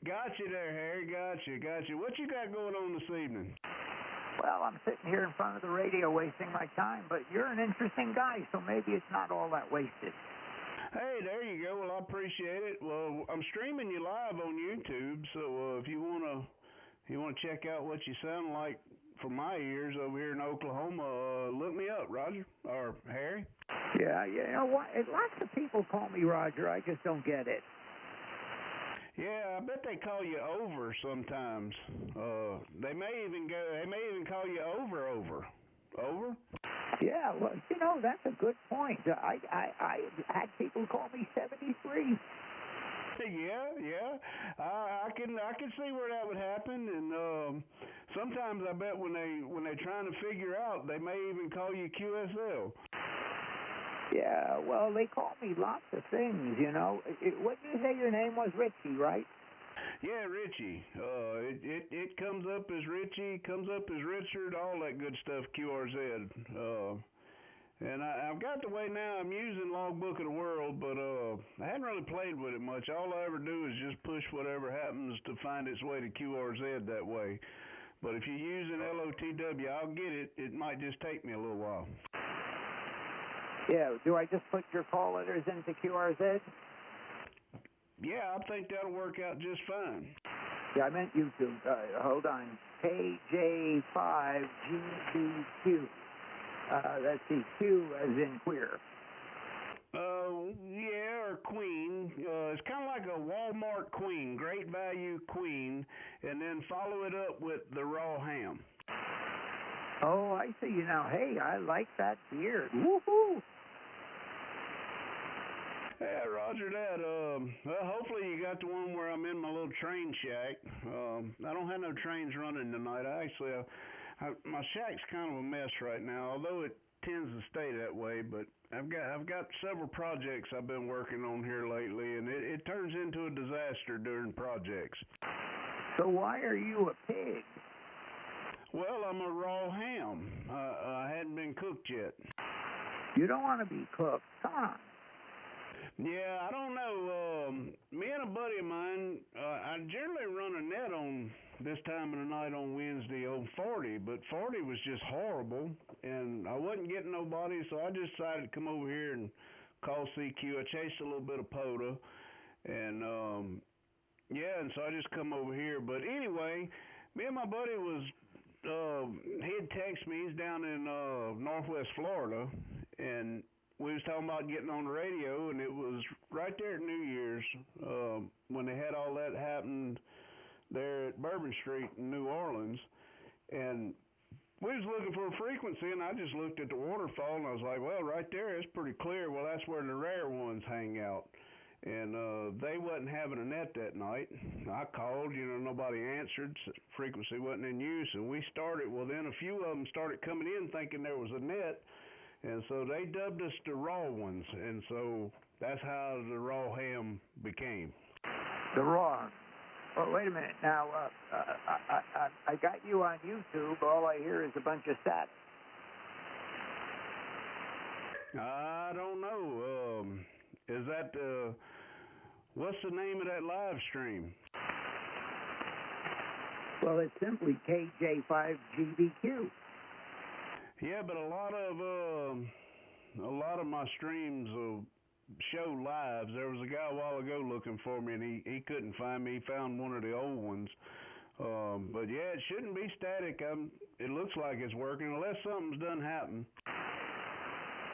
Got you there, Harry. Got you. What you got going on this evening? Well, I'm sitting here in front of the radio wasting my time, but you're an interesting guy, so maybe it's not all that wasted. Hey, there you go. Well, I appreciate it. Well, I'm streaming you live on YouTube, so if you wanna check out what you sound like from my ears over here in Oklahoma, look me up, Roger or Harry. Yeah. You know what? Lots of people call me Roger. I just don't get it. Yeah, I bet they call you over sometimes. They may even call you over. Over? Yeah, well, that's a good point. I had people call me 73. Yeah. I can see where that would happen, and sometimes I bet when they're trying to figure out, they may even call you QSL. Yeah, well, they call me lots of things, What did you say your name was? Richie, right? Yeah, Richie. It comes up as Richie, comes up as Richard, all that good stuff, QRZ. And I've got the way now I'm using Logbook of the World, but I hadn't really played with it much. All I ever do is just push whatever happens to find its way to QRZ that way. But if you're using LOTW, I'll get it. It might just take me a little while. Yeah, do I just put your call letters into QRZ? Yeah, I think that'll work out just fine. Yeah, I meant YouTube. Hold on. KJ5GBQ. Let's see, Q as in queer. Yeah, or queen. It's kind of like a Walmart queen, great value queen, and then follow it up with the raw ham. Oh, I see you now. Hey, I like that beard. Woohoo! Yeah, Roger that. Well, hopefully you got the one where I'm in my little train shack. I don't have no trains running tonight. My shack's kind of a mess right now, although it tends to stay that way. But I've got several projects I've been working on here lately, and it turns into a disaster during projects. So why are you a pig? Well, I'm a raw ham. I hadn't been cooked yet. You don't want to be cooked. Come on. Yeah, I don't know. Me and a buddy of mine, I generally run a net on this time of the night on Wednesday on 40, but 40 was just horrible, and I wasn't getting nobody, so I just decided to come over here and call CQ. I chased a little bit of POTA, and yeah, and so I just come over here. But anyway, me and my buddy was, he had texted me. He's down in Northwest Florida, and we was talking about getting on the radio, and it was right there at New Year's when they had all that happened there at Bourbon Street in New Orleans. And we was looking for a frequency, and I just looked at the waterfall, and I was like, well, right there, it's pretty clear. Well, that's where the rare ones hang out. And they wasn't having a net that night. I called, nobody answered. Frequency wasn't in use, and we started. Well, then a few of them started coming in thinking there was a net, and so they dubbed us the raw ones, and so that's how the raw ham became. The raw. Well, wait a minute. Now, I got you on YouTube. All I hear is a bunch of stats. I don't know. Is that what's the name of that live stream? Well, it's simply KJ5GBQ. Yeah, but a lot of my streams will show lives. There was a guy a while ago looking for me, and he couldn't find me. He found one of the old ones. But yeah, it shouldn't be static. It looks like it's working, unless something's done happen.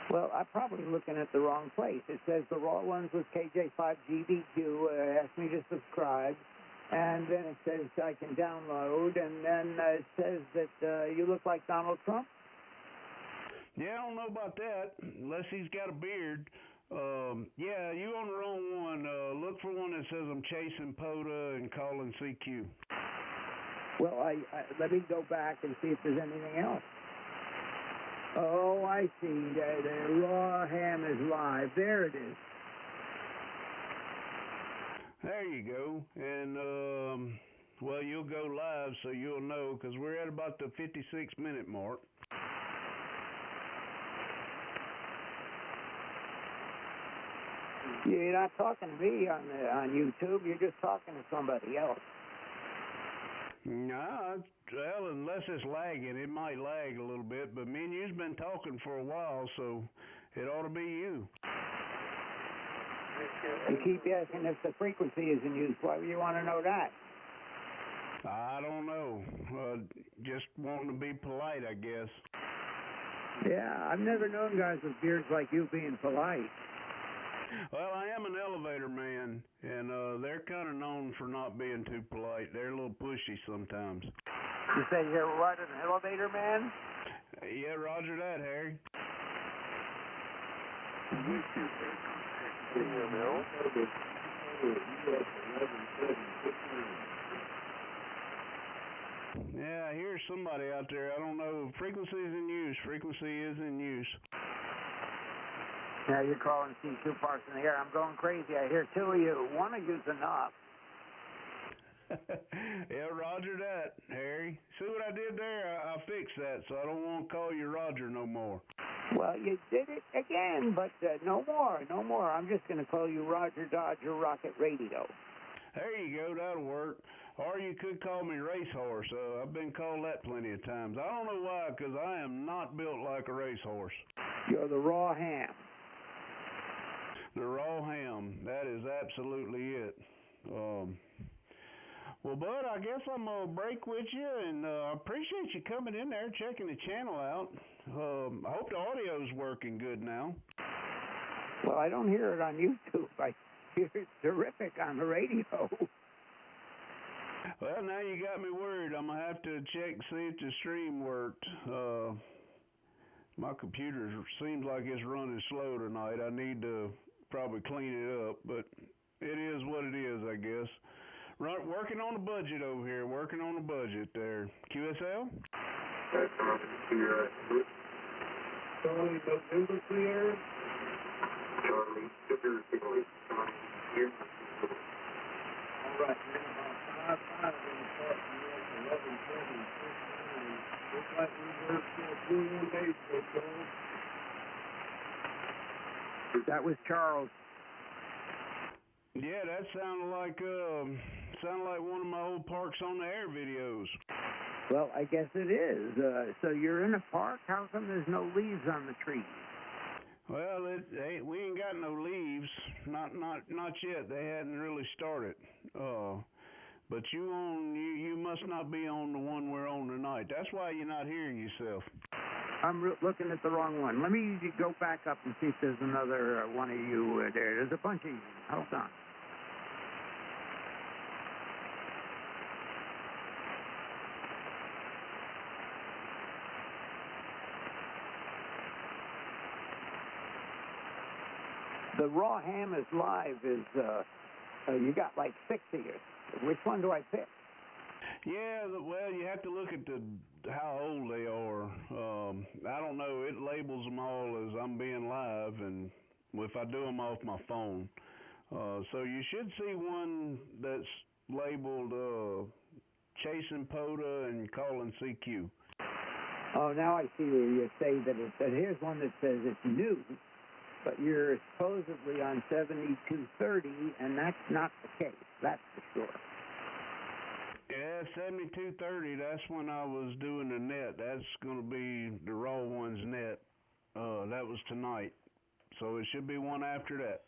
Well, I'm probably looking at the wrong place. It says the raw ones with KJ5GBQ. Asked me to subscribe. And then it says I can download. And then it says that you look like Donald Trump. Yeah, I don't know about that, unless he's got a beard. Yeah, you on the wrong one. Look for one that says I'm chasing POTA and calling CQ. Well, let me go back and see if there's anything else. Oh, I see. The raw ham is live. There it is. There you go. And, well, you'll go live, so you'll know, because we're at about the 56-minute mark. You're not talking to me on YouTube. You're just talking to somebody else. No, well, unless it's lagging, it might lag a little bit, but me and you've been talking for a while, so it ought to be you. You keep asking if the frequency is in use. Why would you want to know that? I don't know. Just wanting to be polite, I guess. Yeah, I've never known guys with beards like you being polite. Well, I am an elevator man, and they're kind of known for not being too polite. They're a little pushy sometimes. You say you're what, an elevator man? Yeah, roger that, Harry. Yeah, I hear somebody out there. I don't know. Frequency is in use. Frequency is in use. Now you're calling C2 parts in the air. I'm going crazy. I hear two of you. One of you's enough. Yeah, roger that, Harry. See what I did there? I fixed that, so I don't want to call you Roger no more. Well, you did it again, but no more. No more. I'm just going to call you Roger Dodger Rocket Radio. There you go. That'll work. Or you could call me Racehorse. I've been called that plenty of times. I don't know why, because I am not built like a racehorse. You're the raw ham. The raw ham. That is absolutely it. Well, Bud, I guess I'm going to break with you, and I appreciate you coming in there, checking the channel out. I hope the audio's working good now. Well, I don't hear it on YouTube. I hear it terrific on the radio. Well, now you got me worried. I'm going to have to check and see if the stream worked. My computer seems like it's running slow tonight. I need to probably clean it up, but it is what it is, I guess. Working on a budget over here. Working on a budget there. QSL? That's clear. Charlie, November clear. Charlie, Sugar, Charlie, here. All right, man. 5-5 in the park. 11:20. Looks like we worked for 2 days ago. That was Charles. Yeah, that sounded like one of my old Parks on the Air videos. Well, I guess it is. So you're in a park? How come there's no leaves on the trees? Well, we ain't got no leaves. Not yet. They hadn't really started. But you must not be on the one we're on tonight. That's why you're not hearing yourself. I'm looking at the wrong one. Let me go back up and see if there's another one of you there. There's a bunch of you. Hold on. The Raw Hammers Live is, you got like 6 of you. Which one do I pick? Yeah, well, you have to look at how old they are. I don't know. It labels them all as I'm being live, and if I do them off my phone. So you should see one that's labeled Chasing POTA and Calling CQ. Oh, now I see where you say that here's one that says it's new, but you're supposedly on 7230, and that's not the case. That's for sure. Yeah, 7230, that's when I was doing the net. That's going to be the Raw Ones net. That was tonight. So it should be one after that.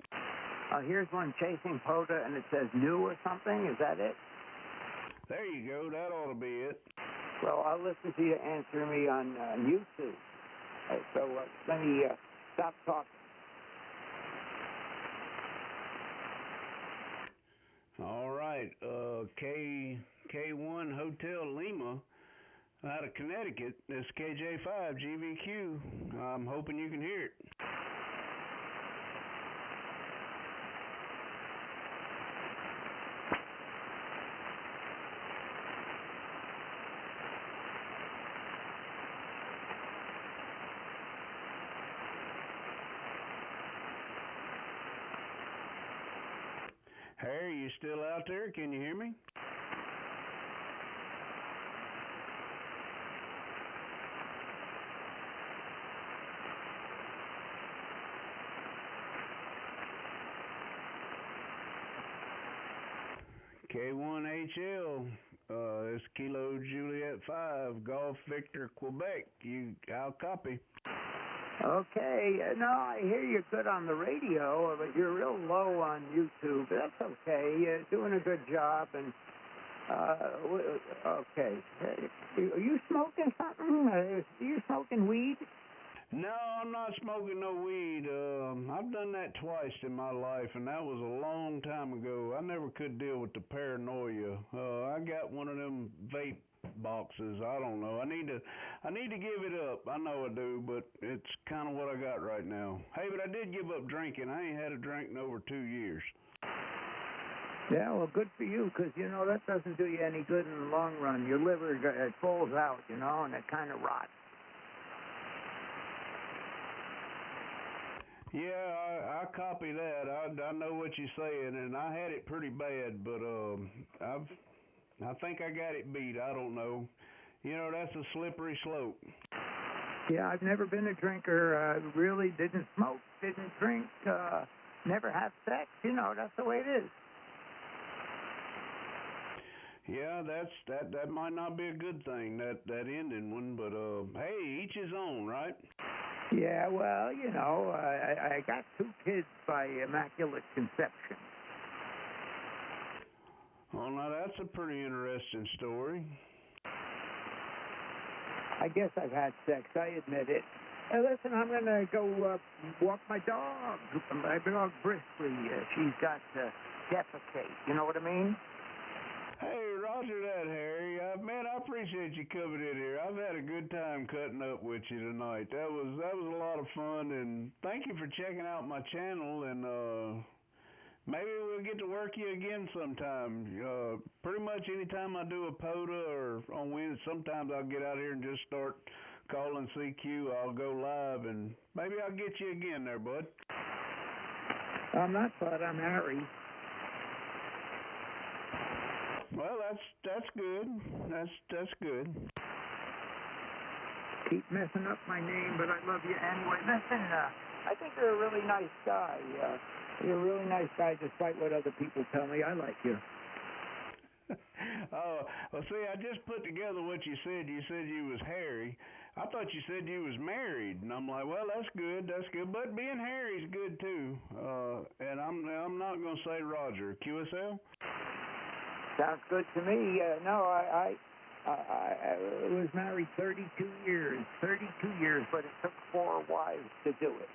Here's one Chasing POTA, and it says new or something. Is that it? There you go. That ought to be it. Well, I'll listen to you answer me on YouTube. So let me stop talking. All right. K1 Hotel Lima out of Connecticut. That's KJ5 GVQ. I'm hoping you can hear it. Harry, you still out there? Can you hear me? K1HL, it's Kilo Juliet 5, Golf Victor Quebec. I'll copy. Okay, no, I hear you're good on the radio, but you're real low on YouTube. That's okay. You're doing a good job, and okay. Are you smoking something? Are you smoking weed? No, I'm not smoking no weed. I've done that twice in my life, and that was a long time ago. I never could deal with the paranoia. I got one of them vape boxes. I don't know. I need to give it up. I know I do, but it's kind of what I got right now. Hey, but I did give up drinking. I ain't had a drink in over 2 years. Yeah, well, good for you, because, you know, that doesn't do you any good in the long run. Your liver, it falls out, you know, and it kind of rots. Yeah, I copy that. I know what you're saying, and I had it pretty bad, but I think I got it beat. I don't know. You know, that's a slippery slope. Yeah, I've never been a drinker. Really didn't smoke, didn't drink, never had sex. You know, that's the way it is. Yeah, that might not be a good thing, that ending one, but hey, each his own, right? Yeah, well, you know, I got 2 kids by immaculate conception. Well, now that's a pretty interesting story. I guess I've had sex, I admit it. Listen, I'm going to go walk my dog. My dog Briskly. She's got defecate. You know what I mean? Hey, roger that, Harry. Man, I appreciate you coming in here. I've had a good time cutting up with you tonight. That was a lot of fun, and thank you for checking out my channel, and maybe we'll get to work you again sometime. Pretty much anytime I do a POTA or on Wednesday, sometimes I'll get out here and just start calling CQ. I'll go live, and maybe I'll get you again there, bud. I'm not, bud. I'm Harry. Well, that's good. That's good. Keep messing up my name, but I love you anyway. Listen, I think you're a really nice guy. You're a really nice guy, despite what other people tell me. I like you. Oh, well, see, I just put together what you said. You said you was Harry. I thought you said you was married, and I'm like, well, that's good. But being Harry's good too. And I'm not gonna say Roger. QSL. Sounds good to me. No, I was married 32 years. 32 years, but it took 4 wives to do it.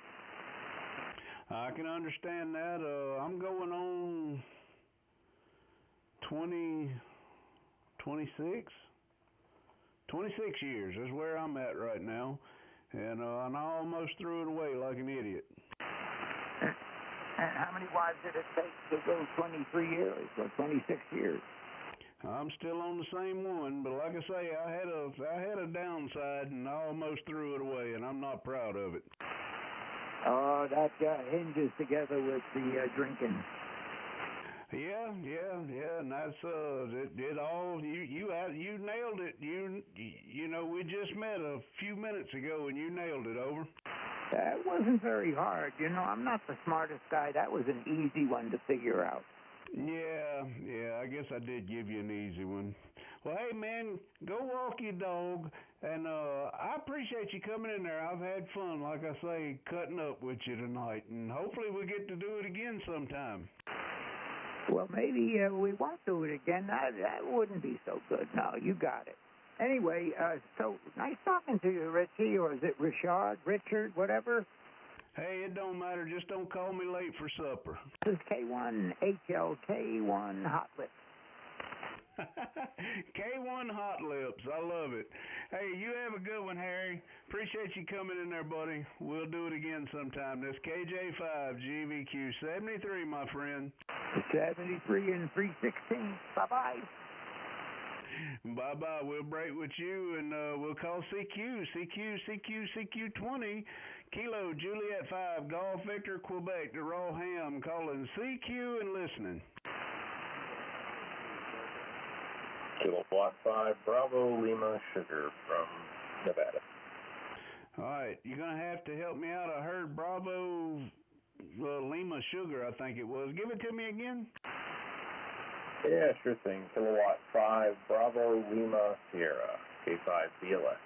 I can understand that. I'm going on 26 years is where I'm at right now, and I almost threw it away like an idiot. And how many wives did it take to go 23 years or 26 years? I'm still on the same one, but like I say, I had a downside, and I almost threw it away, and I'm not proud of it. Oh, that hinges together with the drinking. Yeah, and that's it all. You nailed it. You know, we just met a few minutes ago, and you nailed it. Over. That wasn't very hard. You know, I'm not the smartest guy. That was an easy one to figure out. Yeah, I guess I did give you an easy one. Well, hey, man, go walk your dog, and I appreciate you coming in there. I've had fun, like I say, cutting up with you tonight, and hopefully we get to do it again sometime. Well, maybe we won't do it again. That wouldn't be so good. No, you got it. Anyway, so nice talking to you, Richie, or is it Richard, whatever? Hey, it don't matter. Just don't call me late for supper. This is K1HLK1 Hot Lips. K1 Hot Lips. I love it. Hey, you have a good one, Harry. Appreciate you coming in there, buddy. We'll do it again sometime. This KJ5 GVQ 73, my friend. 73 and 316. Bye-bye. Bye-bye. We'll break with you, and we'll call CQ 20, Kilo Juliet 5, Golf Victor Quebec, the Raw Ham, calling CQ and listening. Kilowatt 5, Bravo Lima Sugar from Nevada. All right, you're going to have to help me out. I heard Bravo Lima Sugar, I think it was. Give it to me again. Yeah, sure thing. Kilowatt 5, Bravo Lima Sierra, K5 BLS.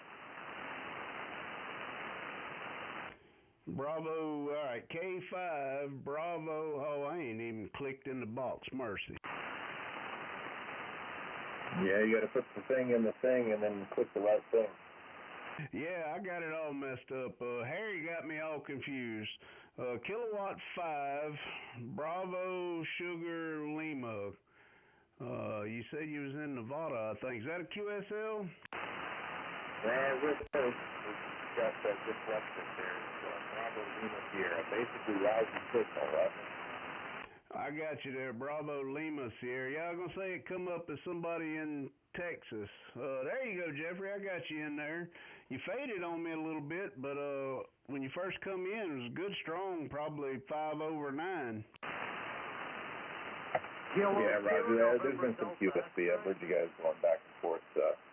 Bravo, all right, K5, Bravo. Oh, I ain't even clicked in the box. Mercy. Yeah, you got to put the thing in the thing and then click the right thing. Yeah, I got it all messed up. Harry got me all confused. Kilowatt 5, Bravo Sugar Lima. You said you was in Nevada, I think. Is that a QSL? With those, we've got that deflection there. Bravo Lima Sierra, basically loud and signal, right? I got you there, Bravo Lima Sierra. Yeah, I was going to say it come up as somebody in Texas. There you go, Jeffrey. I got you in there. You faded on me a little bit, but when you first come in, it was good, strong, probably 5 over 9. Yeah, Roger. There's been some QSB. I've heard you guys going back and forth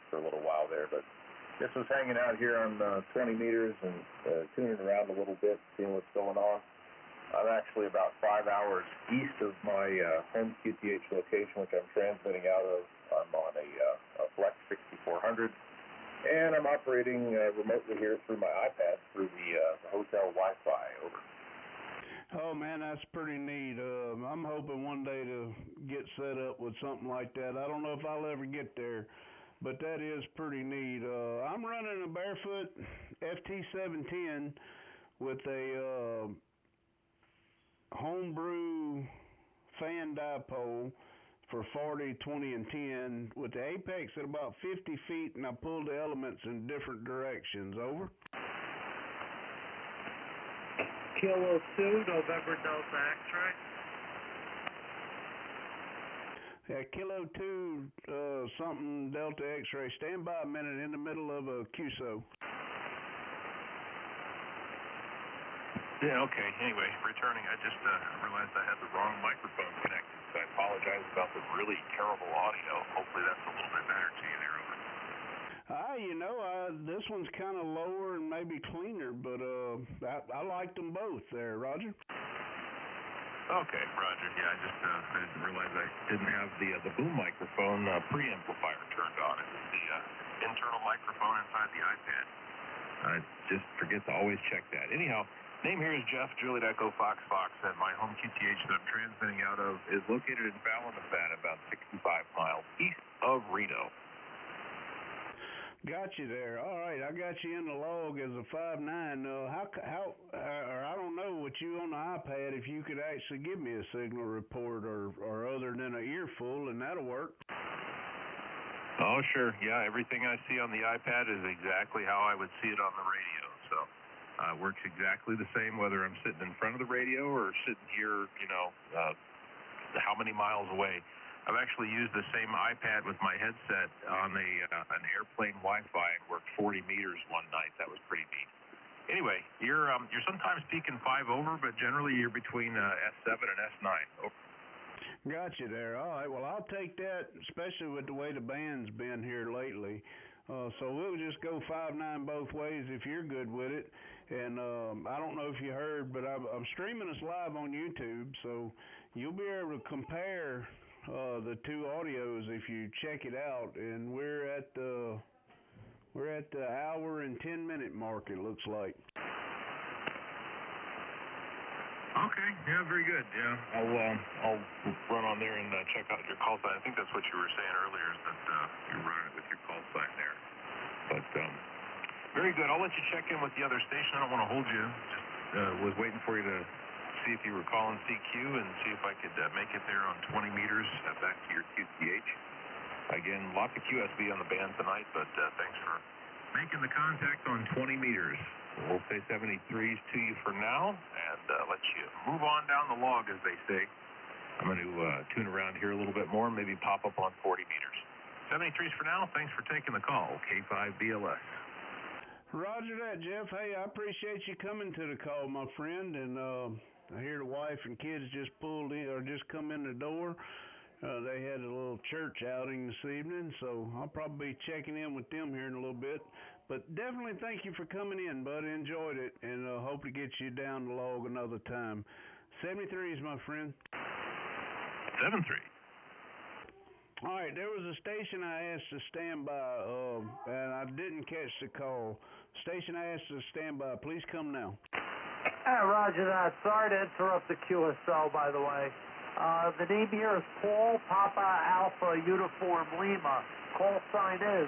for a little while there, but just was hanging out here on 20 meters and tuning around a little bit, seeing what's going on. I'm actually about 5 hours east of my home QTH location, which I'm transmitting out of. I'm on a Flex 6400, and I'm operating remotely here through my iPad through the hotel Wi-Fi. Over. Oh, man, that's pretty neat. I'm hoping one day to get set up with something like that. I don't know if I'll ever get there, but that is pretty neat. I'm running a Barefoot FT710 with a homebrew fan dipole for 40, 20, and 10 with the apex at about 50 feet, and I pulled the elements in different directions. Over. Kilo 2, November Delta X-ray. Yeah, Kilo 2, something Delta X-ray. Stand by a minute in the middle of a QSO. Yeah, okay. Anyway, returning, I just realized I had the wrong microphone connected, so I apologize about the really terrible audio. Hopefully that's a little bit better to you there, over. This one's kind of lower and maybe cleaner, but I liked them both there, Roger. Okay, Roger. Yeah, I didn't realize I didn't have the boom microphone preamplifier turned on. It was the internal microphone inside the iPad. I just forget to always check that. Anyhow, name here is Jeff, Juliet Echo Fox Fox, and my home QTH that I'm transmitting out of is located in Fallon, Nevada, about 65 miles east of Reno. Got you there. All right, I got you in the log as a 5'9". Or I don't know what you on the iPad, if you could actually give me a signal report or other than an earful, and that'll work. Oh, sure. Yeah, everything I see on the iPad is exactly how I would see it on the radio. So it works exactly the same whether I'm sitting in front of the radio or sitting here, how many miles away. I've actually used the same iPad with my headset on an airplane Wi-Fi and worked 40 meters one night. That was pretty neat. Anyway, you're sometimes peaking 5 over, but generally you're between S7 and S9. Over. Got you there. All right. Well, I'll take that, especially with the way the band's been here lately. So we'll just go 5'9" both ways if you're good with it. And I don't know if you heard, but I'm streaming us live on YouTube, so you'll be able to compare the two audios if you check it out. And we're at the hour and 10-minute mark, it looks like. Okay, yeah, very good. Yeah, I'll run on there and check out your call sign. I think that's what you were saying earlier, is that you're running it with your call sign there. But very good. I'll let you check in with the other station. I don't want to hold you. Just was waiting for you to see if you were calling CQ and see if I could make it there on 20 meters back to your QTH. Again, lots of QSB on the band tonight, but thanks for making the contact on 20 meters. We'll say 73s to you for now, and let you move on down the log, as they say. I'm going to tune around here a little bit more and maybe pop up on 40 meters. 73s for now. Thanks for taking the call. K5BLS. Roger that, Jeff. Hey, I appreciate you coming to the call, my friend, and I hear the wife and kids just pulled in, or just come in the door. They had a little church outing this evening, so I'll probably be checking in with them here in a little bit. But definitely thank you for coming in, bud. Enjoyed it, and hope to get you down the log another time. 73s, my friend. 7-3. All right, there was a station I asked to stand by, and I didn't catch the call. Station I asked to stand by. Please come now. Roger that. Sorry to interrupt the QSL, by the way. The name here is Paul Papa Alpha Uniform Lima. Call sign is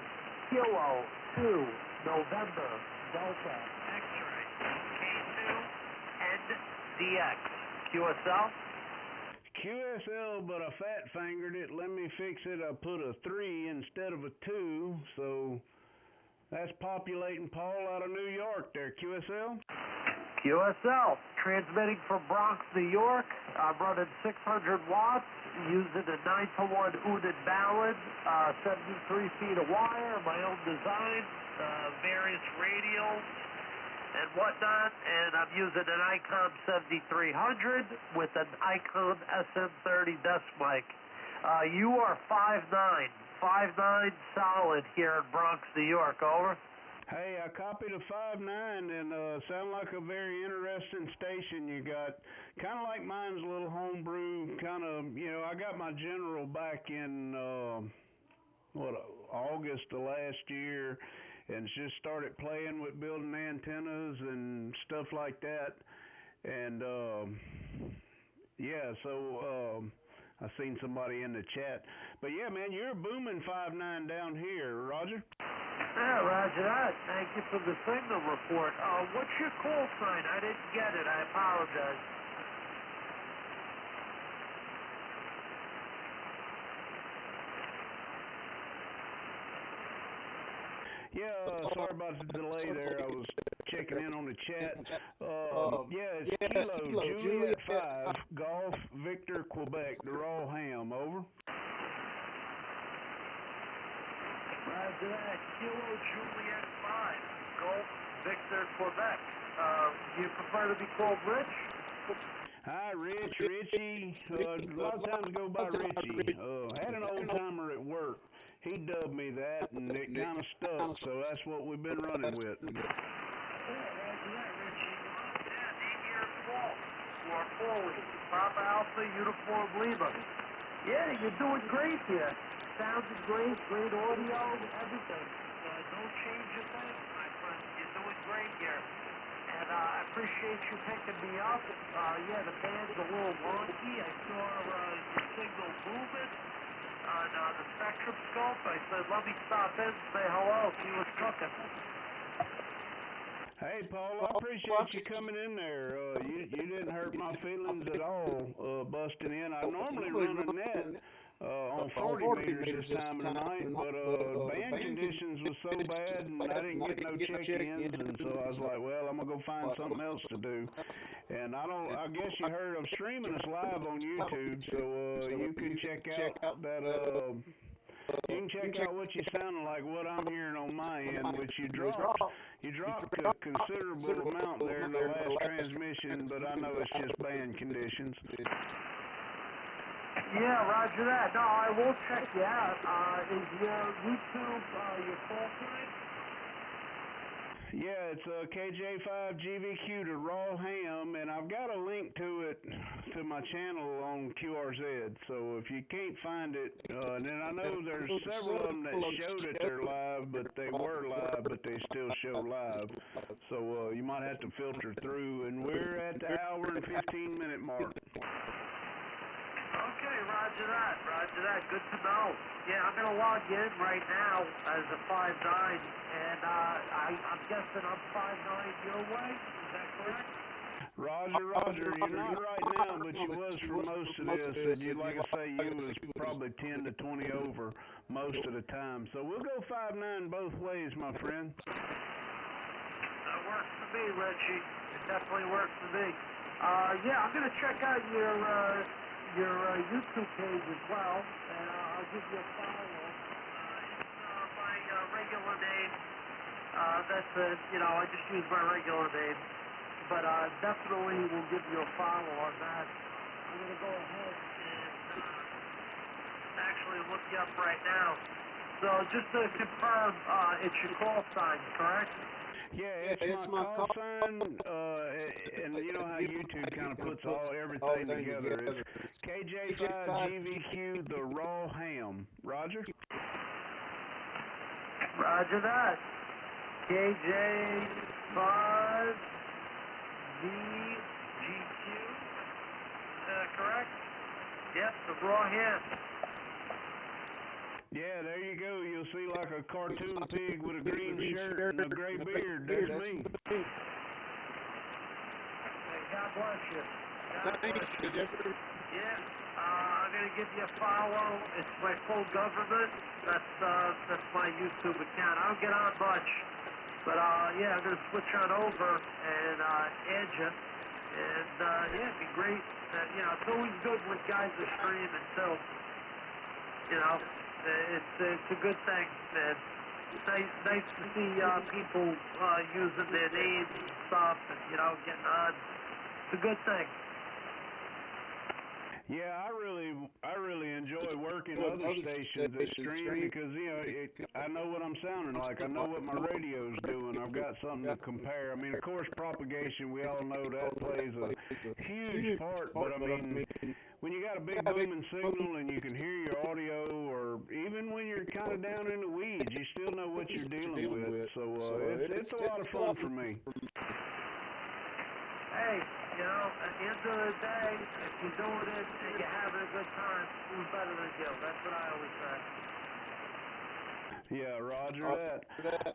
Kilo 2 November Delta X-ray K2 NDX. QSL? QSL, but I fat fingered it. Let me fix it. I put a 3 instead of a 2, so that's populating Paul out of New York there. QSL? QSL, transmitting from Bronx, New York. I'm running 600 watts, using a 9-to-1 Unit Ballad, 73 feet of wire, my own design, various radials and whatnot, and I'm using an ICOM 7300 with an ICOM SM30 desk mic. You are 5'9", solid here in Bronx, New York, over. Hey, I copied a 5'9", and sound like a very interesting station you got. Kind of like mine's a little homebrew, kind of, I got my general back in, August of last year, and just started playing with building antennas and stuff like that. And, I seen somebody in the chat. But yeah, man, you're booming 5'9" down here, Roger. Yeah, Roger that. Thank you for the signal report. What's your call sign? I didn't get it. I apologize. Yeah, sorry about the delay there. I was checking in on the chat. It's Kilo Juliet 5, Golf, Victor, Quebec, the raw ham. Over. Roger that. Kilo Juliet 5, Golf, Victor, Quebec. You prefer to be called Rich? Hi, Richie. A lot of times go by Richie. Had an old timer at work. He dubbed me that, and it kind of stuck, so that's what we've been running with. Yeah, Roger that, Richie. Yeah, name here is Paul. for 4 weeks. Papa Alpha, Uniform Lima. Yeah, you're doing great here. Sounded great, great audio, everything. Don't change a thing, my friend. You're doing great here. And I appreciate you picking me up. Yeah, the band's a little wonky. I saw your signal moving on the spectrum scope. I said, let me stop in and say hello, see what's cooking. Hey, Paul, I appreciate you coming in there. You didn't hurt my feelings at all busting in. I normally run a net on 40 meters this time of the night, but band conditions was so bad and I didn't get no check-ins, and so I was like, well, I'm going to go find something else to do. And I guess you heard I'm streaming us live on YouTube, so you can check out that you can check out what you sound like, what I'm hearing on my end, which you dropped a considerable amount there in the last transmission, but I know it's just band conditions. Yeah, roger that. No, I will check you out. Is your YouTube your full time? Yeah, it's KJ5GVQ to Raw Ham, and I've got a link to it to my channel on QRZ. So if you can't find it, and then I know there's several of them that showed that they're live, but they were live, but they still show live. So you might have to filter through, and we're at the hour and 15-minute mark. Okay, roger that, good to know. Yeah, I'm going to log in right now as a 5'9", and I'm guessing I'm 5'9" your way, is that correct? Roger, you're not right now, but you was for most of this, and you, like I say, you was probably 10 to 20 over most of the time. So we'll go 5'9" both ways, my friend. That works for me, Reggie. It definitely works for me. Yeah, I'm going to check out your YouTube page as well, and I'll give you a follow. It's my regular name. I just use my regular name. But definitely will give you a follow on that. I'm going to go ahead and actually look you up right now. So just to confirm, it's your call sign, correct? Yeah, it's my call sign, and you know how YouTube kind of puts everything together. It's KJ5GVQ, the Raw Ham. Roger? Roger that. KJ5GVQ, correct? Yep, the Raw Ham. Yeah, there you go. You'll see like a cartoon pig with a green shirt and a gray beard. There's me. Hey, God bless you. Thank you, Jeffrey. Yeah, I'm going to give you a follow. It's my full government. That's my YouTube account. I don't get on much. But, yeah, I'm going to switch on over and add you. And, yeah, it'd be great. It's always good when guys are streaming, too. It's a good thing, man. It's nice to see people using their names and stuff and, getting on. It's a good thing. Yeah, I really enjoy working other stations that stream because I know what I'm sounding like. I know what my radio's doing. I've got something to compare. I mean, of course, propagation. We all know that plays a huge part. But I mean, when you got a big booming signal and you can hear your audio, or even when you're kind of down in the weeds, you still know what you're dealing with. So it's a lot of fun for me. Hey, at the end of the day, if you're doing it and you're having a good time, who's better than you? That's what I always say. Yeah, roger that.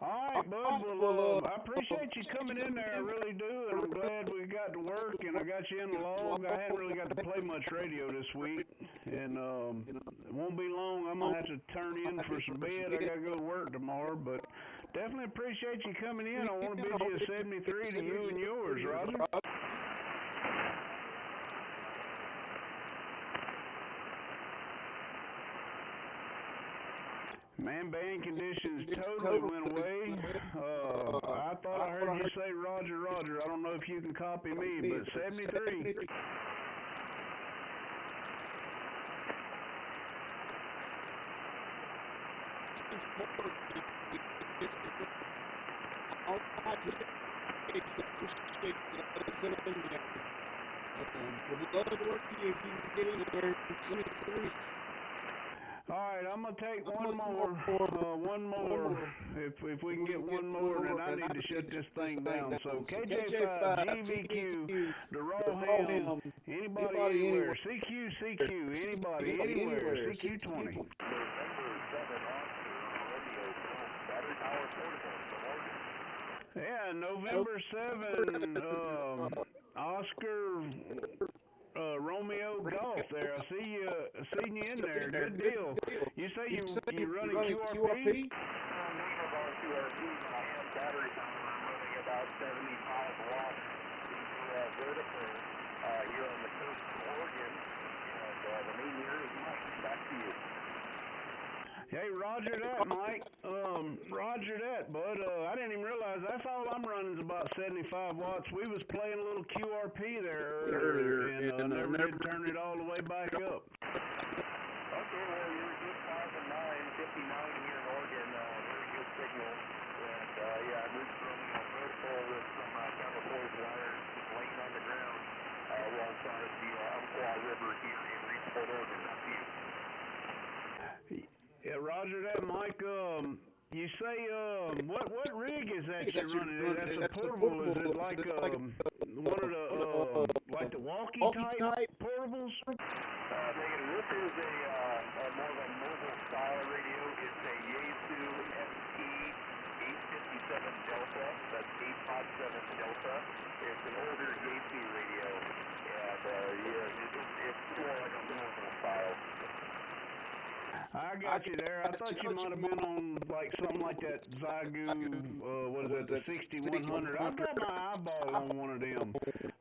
All right, bud. Well, I appreciate you coming in there. I really do, and I'm glad we got to work and I got you in the log. I hadn't really got to play much radio this week, and it won't be long. I'm gonna have to turn in for some bed. I gotta go to work tomorrow, but definitely appreciate you coming in. I want to bid you a 73 to you and yours, Roger. Man, band conditions totally went away. I thought I heard you say Roger, Roger. I don't know if you can copy me, but 73. Would love to work with you if you can get in there and send me threes. All right, I'm gonna take one more. If we can get one more, then I need to shut this thing down. So KJ5, GVQ, the Raw Ham, anybody anywhere, CQ, anybody anywhere, CQ20. Yeah, November 7, Oscar Romeo Golf there. I see you in there. Good deal. You say you running QRP? I'm running about QRP, but I am battery power. I'm running about 75 watts vertical here on the coast of Oregon. And the name here is Mike. Back to you. Hey, roger that, Mike. Roger that, bud. I didn't even realize that's all I'm running is about 75 watts. We was playing a little QRP there earlier and never did turn it all the way back up. Okay, well, you're just 5 and 9, 59 here in Oregon. Very good signal. And, yeah, I moved from vertical with some counterpoise wires laying on the ground alongside the Umpqua River here in Reedsport, Oregon. That's you. Yeah, roger that, Mike. You say, what rig is that you're running? That's a portable. Is it like one of the like the walkie type portables? Negative. This is a more of a mobile style radio. It's a Yaesu ST 857 Delta. That's 857 Delta. It's an older Yaesu radio, and yeah, it's more like a mobile style. I got you there. I thought you might have been on like something like that Zygu, what is that, the 6100. I've got my eyeball on one of them.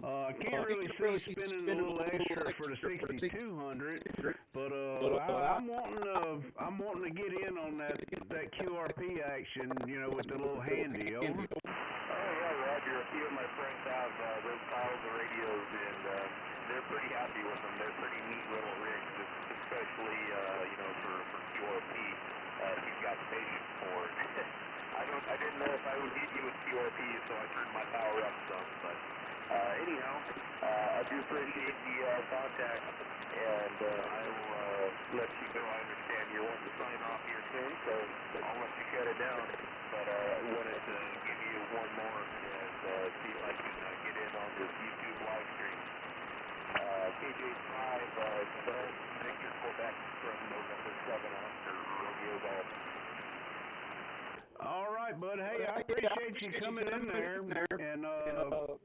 I can't really see spending a little extra for the 6200, but I'm wanting to get in on that QRP action, you know, with the little handy. Over. Oh yeah, Roger. A few of my friends have those styles of radios, and they're pretty happy with them. They're pretty neat little rigs, especially you know, for QRP. If you've got patience for it. I didn't know if I would hit you with QRP, so I turned my power up some. But anyhow, I do appreciate the contact, and I will let you know. I understand you're wanting to sign off here soon, so I'll let you shut it down. But I wanted to give you one more and see if I can get in on this YouTube live stream. KJ5, Victor, Quebec from November 7 Oscar Romeo Golf. All right, bud. Hey, I appreciate you coming in there. And,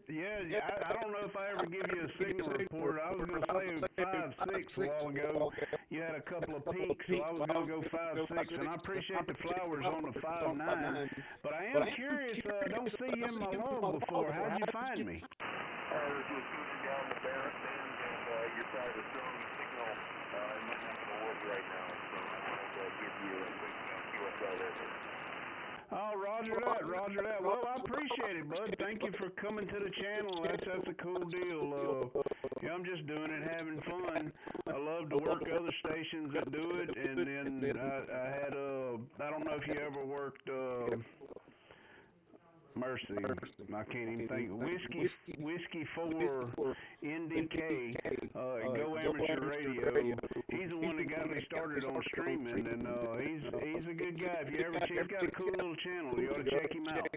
yeah, I don't know if I ever give you a signal report. I was going to say it was 5-6 a while ago. You had a couple of peaks, so I was going to go 5-6. And I appreciate the flowers on the 5-9. But I am curious. I don't see you in my log before. How'd you find me? I was just shooting down the Barrett bend, and you're probably a strong signal in my neck of the woods right now. So I wanted to give you a quick QSL there. Oh, roger that. Well, I appreciate it, bud. Thank you for coming to the channel. That's a cool deal. Yeah, I'm just doing it, having fun. I love to work other stations that do it, and then I had I don't know if you ever worked Mercy, I can't even think. Whiskey 4 NDK, Go Amateur Radio. He's the one that got me started on streaming, and he's a good guy. If you ever check, he's got a cool little channel. You ought to check him out.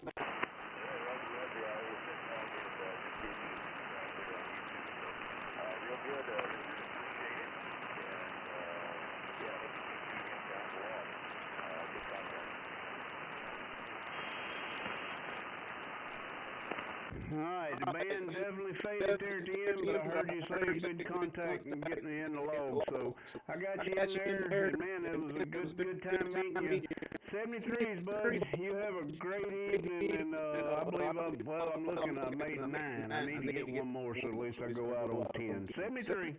All right, the band definitely faded there at the end, but I heard you say good contact and getting me in the log, so I got you in there, and man, it was a good time meeting you. 73s, bud, you have a great evening, and I believe I'm looking, I made 9. I need to get one more, so at least I go out on 10. 73.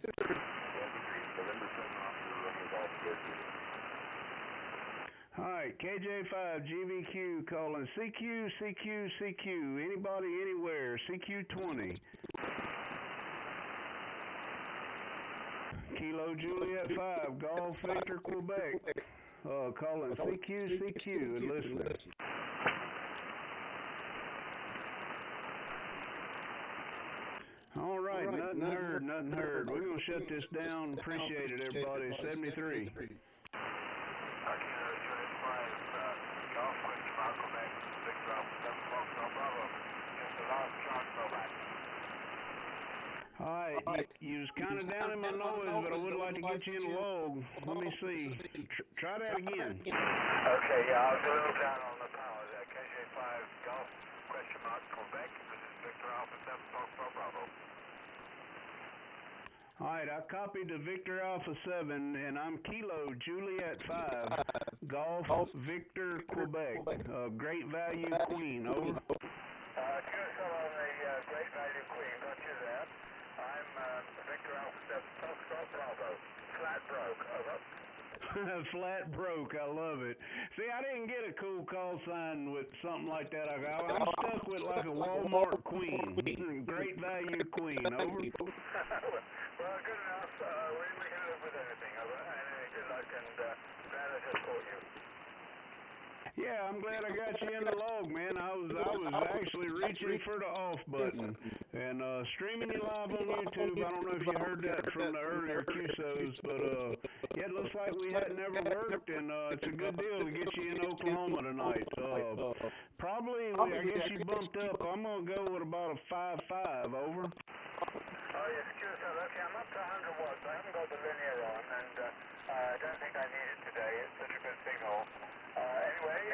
All right, KJ5, GVQ calling CQ. Anybody, anywhere, CQ20. Kilo Juliet 5, Golf Victor, Quebec. Calling CQ and listening. All right, Nothing heard. We're going to shut this down. Appreciate it, everybody. 73. All right, you was kind of down in my noise, but I would like to get you in the log. Let me see. Try that again. Okay, yeah, I was a little down on the power there. KJ5 Golf, question mark, Quebec. This is Victor Alpha 7 Foxtrot Bravo. All right, I copied to Victor Alpha 7, and I'm Kilo Juliet 5, Golf Victor Quebec, Great Value Queen, over. QSL on the Great Value Queen, got you there. I'm Victor Alpha 7 Foxtrot Bravo, flat broke, over. Flat broke, I love it. See, I didn't get a cool call sign with something like that. I'm stuck with like a Walmart Queen, Great Value Queen, over. Well, good enough. We can live with anything, over. And good luck, and glad I just caught you. Yeah, I'm glad I got you in the log, man. I was actually reaching for the off button and streaming you live on YouTube. I don't know if you heard that from the earlier QSOs, but yeah, it looks like we had never worked, and it's a good deal to get you in Oklahoma tonight. Probably, I guess you bumped up. I'm gonna go with about a 5.5, over. Oh, yes, QSO. Okay, I'm up to 100 watts. I haven't got the linear on, and I don't think I need it today. It's such a good signal. Anyway,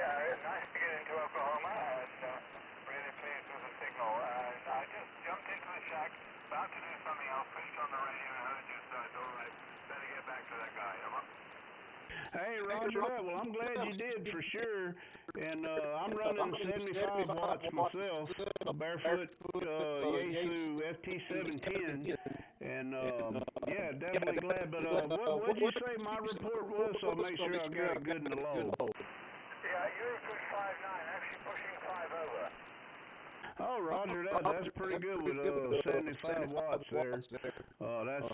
nice to get into Oklahoma, and really pleased with the signal. I just jumped into the shack, about to do something else, switched on the radio and heard you, so I thought I better get back to that guy, over. Hey, Roger that. Well, I'm glad you did for sure. And I'm running 75 watts myself, a barefoot Yaesu FT710. And yeah, definitely glad. But what did you say my report was? So I'll make sure I got it good in the log. Yeah, you're a good 5.9, actually pushing 5 over. Oh, Roger that. That's pretty good with 75 watts there.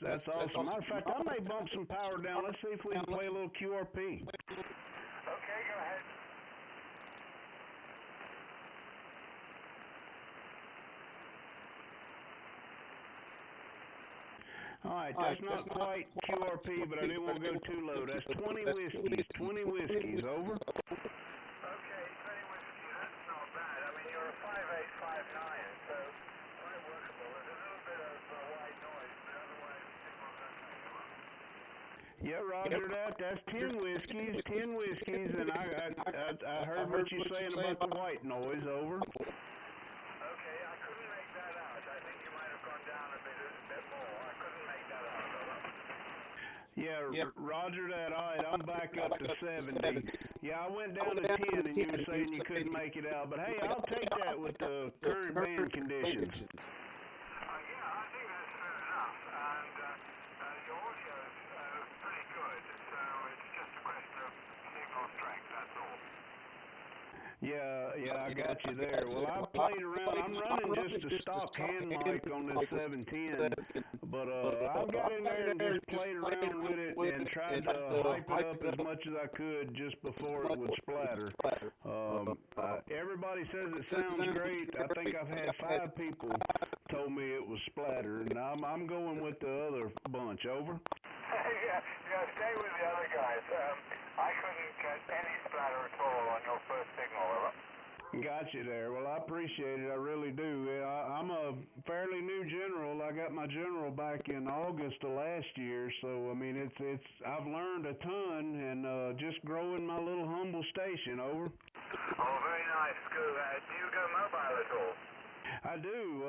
That's awesome. Matter of fact, I may bump some power down. Let's see if we can play a little QRP. Okay, go ahead. All right, that's not quite QRP, but I didn't want to go too low. That's 20 whiskeys. 20 whiskeys, over. Okay, 20 whiskey, that's not bad. I mean, you're a 5.8, 5.9, so quite workable. There's a little bit of white noise, but otherwise the signal's okay. Yeah, Roger that. That's 10 whiskeys. 10 whiskeys, and I heard what you're saying about the white noise, over. Okay, I couldn't make that out. I think you might have gone down a bit more. I couldn't make that out, over. Yeah, Roger that. All right, I'm back up to 70. Yeah, I went down to 10, and you were saying you couldn't make it out. But, hey, I'll take that with the current band conditions. Yeah, I think that's fair enough. And your audio is pretty good, so it's just a question of signal strength, that's all. Yeah, I got you there. Well, I played around. I'm running just a stock hand mic on this 710, but I got in there and just played around with it and tried to hype it up as much as I could just before it would splatter. Everybody says it sounds great. I think I've had 5 people told me it was splatter, and I'm going with the other bunch, over. Yeah, stay with the other guys. I couldn't get any splatter at all on your first signal, over. Got you there. Well, I appreciate it. I really do. I'm a fairly new general. I got my general back in August of last year, so I mean, I've learned a ton and just growing my little humble station, over. Oh, very nice. Good. Do you go mobile at all? I do.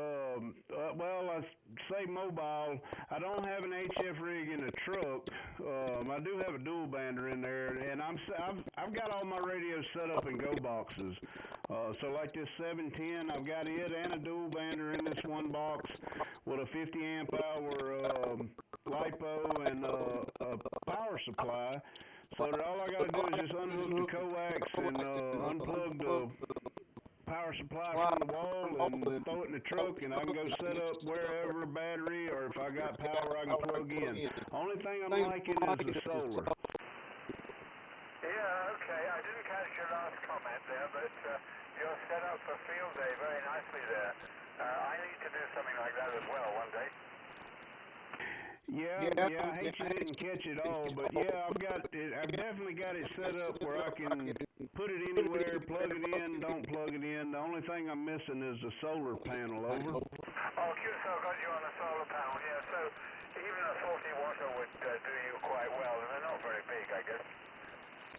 Well, I say mobile. I don't have an HF rig in the truck. I do have a dual bander in there, and I've got all my radios set up in go boxes. So like this 710, I've got it and a dual bander in this one box with a 50 amp hour LiPo and a power supply. So that all I got to do is just unhook the coax and unplug the power supply from the wall and throw it in the truck, and I can go set up wherever battery, or if I got power I can plug in. Only thing I'm liking is the solar. Yeah, okay. I didn't catch your last comment there, but you're set up for field day very nicely there. I need to do something like that as well one day. Yeah, I hate you didn't catch it all, but yeah, I've definitely got it set up where I can put it anywhere, plug it in, don't plug it in. The only thing I'm missing is the solar panel, over. Oh, QSO got you on a solar panel, yeah, so even a 40-watter would do you quite well, and they're not very big, I guess.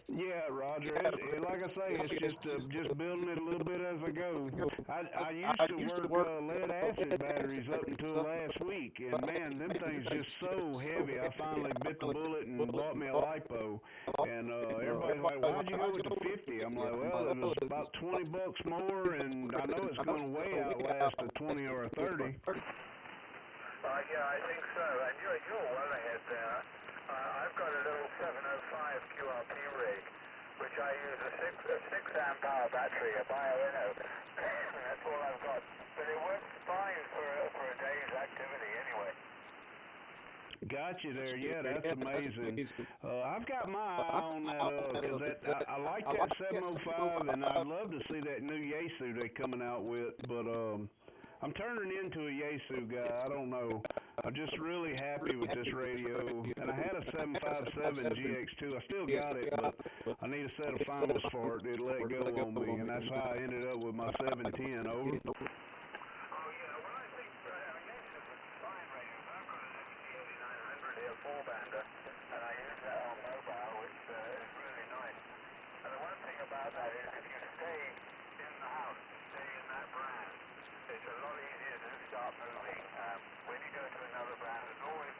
Yeah, Roger. Like I say, it's just building it a little bit as I go. I used to work lead acid batteries up until last week, and man, them things just so heavy. I finally bit the bullet and bought me a lipo. And everybody's like, "Why'd you go with the 50?" I'm like, "Well, it was about $20 more, and I know it's going to way outlast a 20 or a 30." Yeah, I think so, and you're well ahead there. I've got a little 705 QRP rig, which I use a 6 amp hour battery, a Bioenno. That's all I've got. But it works fine for a day's activity anyway. Got you there. Yeah, that's amazing. I've got my eye on that, because I like that 705, and I'd love to see that new Yaesu they're coming out with, but I'm turning into a Yaesu guy. I don't know. I'm just really happy with this radio, and I had a 757 GX2. I still got it, but I need a set of finals for it. It let go on me, and that's how I ended up with my 710, over. Oh, yeah, well, I think, Yaesu is fine radios. I've got an XT8900 here, 4-bander, and I use that on mobile, which is really nice. And the one thing about that is if you stay in the house, stay in that brand, it's a lot easier to start moving. When you go to another brand, there's always,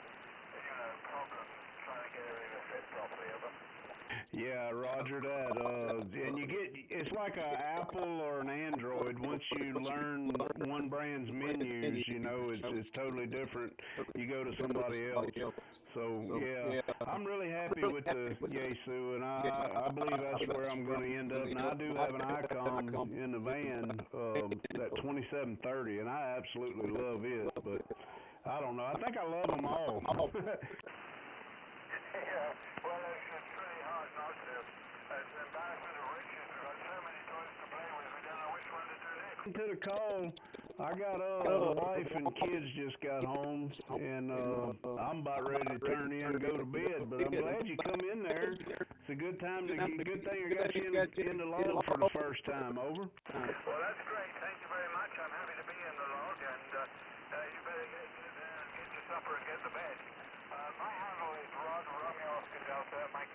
problems trying to get everything to fit properly, over. Yeah, Roger that. And it's like an Apple or an Android. Once you learn one brand's menus, it's totally different. You go to somebody else. So yeah, I'm really happy with the Yaesu, and I believe that's where I'm going to end up. And I do have an ICOM in the van, that 2730, and I absolutely love it. But I don't know. I think I love them all. Yeah, well, it's really hard not to. It's an embarrassment of riches. We've got so many toys to play with, we don't know which one to do next. To the call, I got the wife and kids just got home, and I'm about ready to turn in and go to bed. But I'm glad you come in there. It's a good time to good thing I got you in the log for the first time, over. Well, that's great. Thank you very much. I'm happy to be in the log, and you better get your supper and get to bed. My handle is Rod Romeo Oscar Delta. My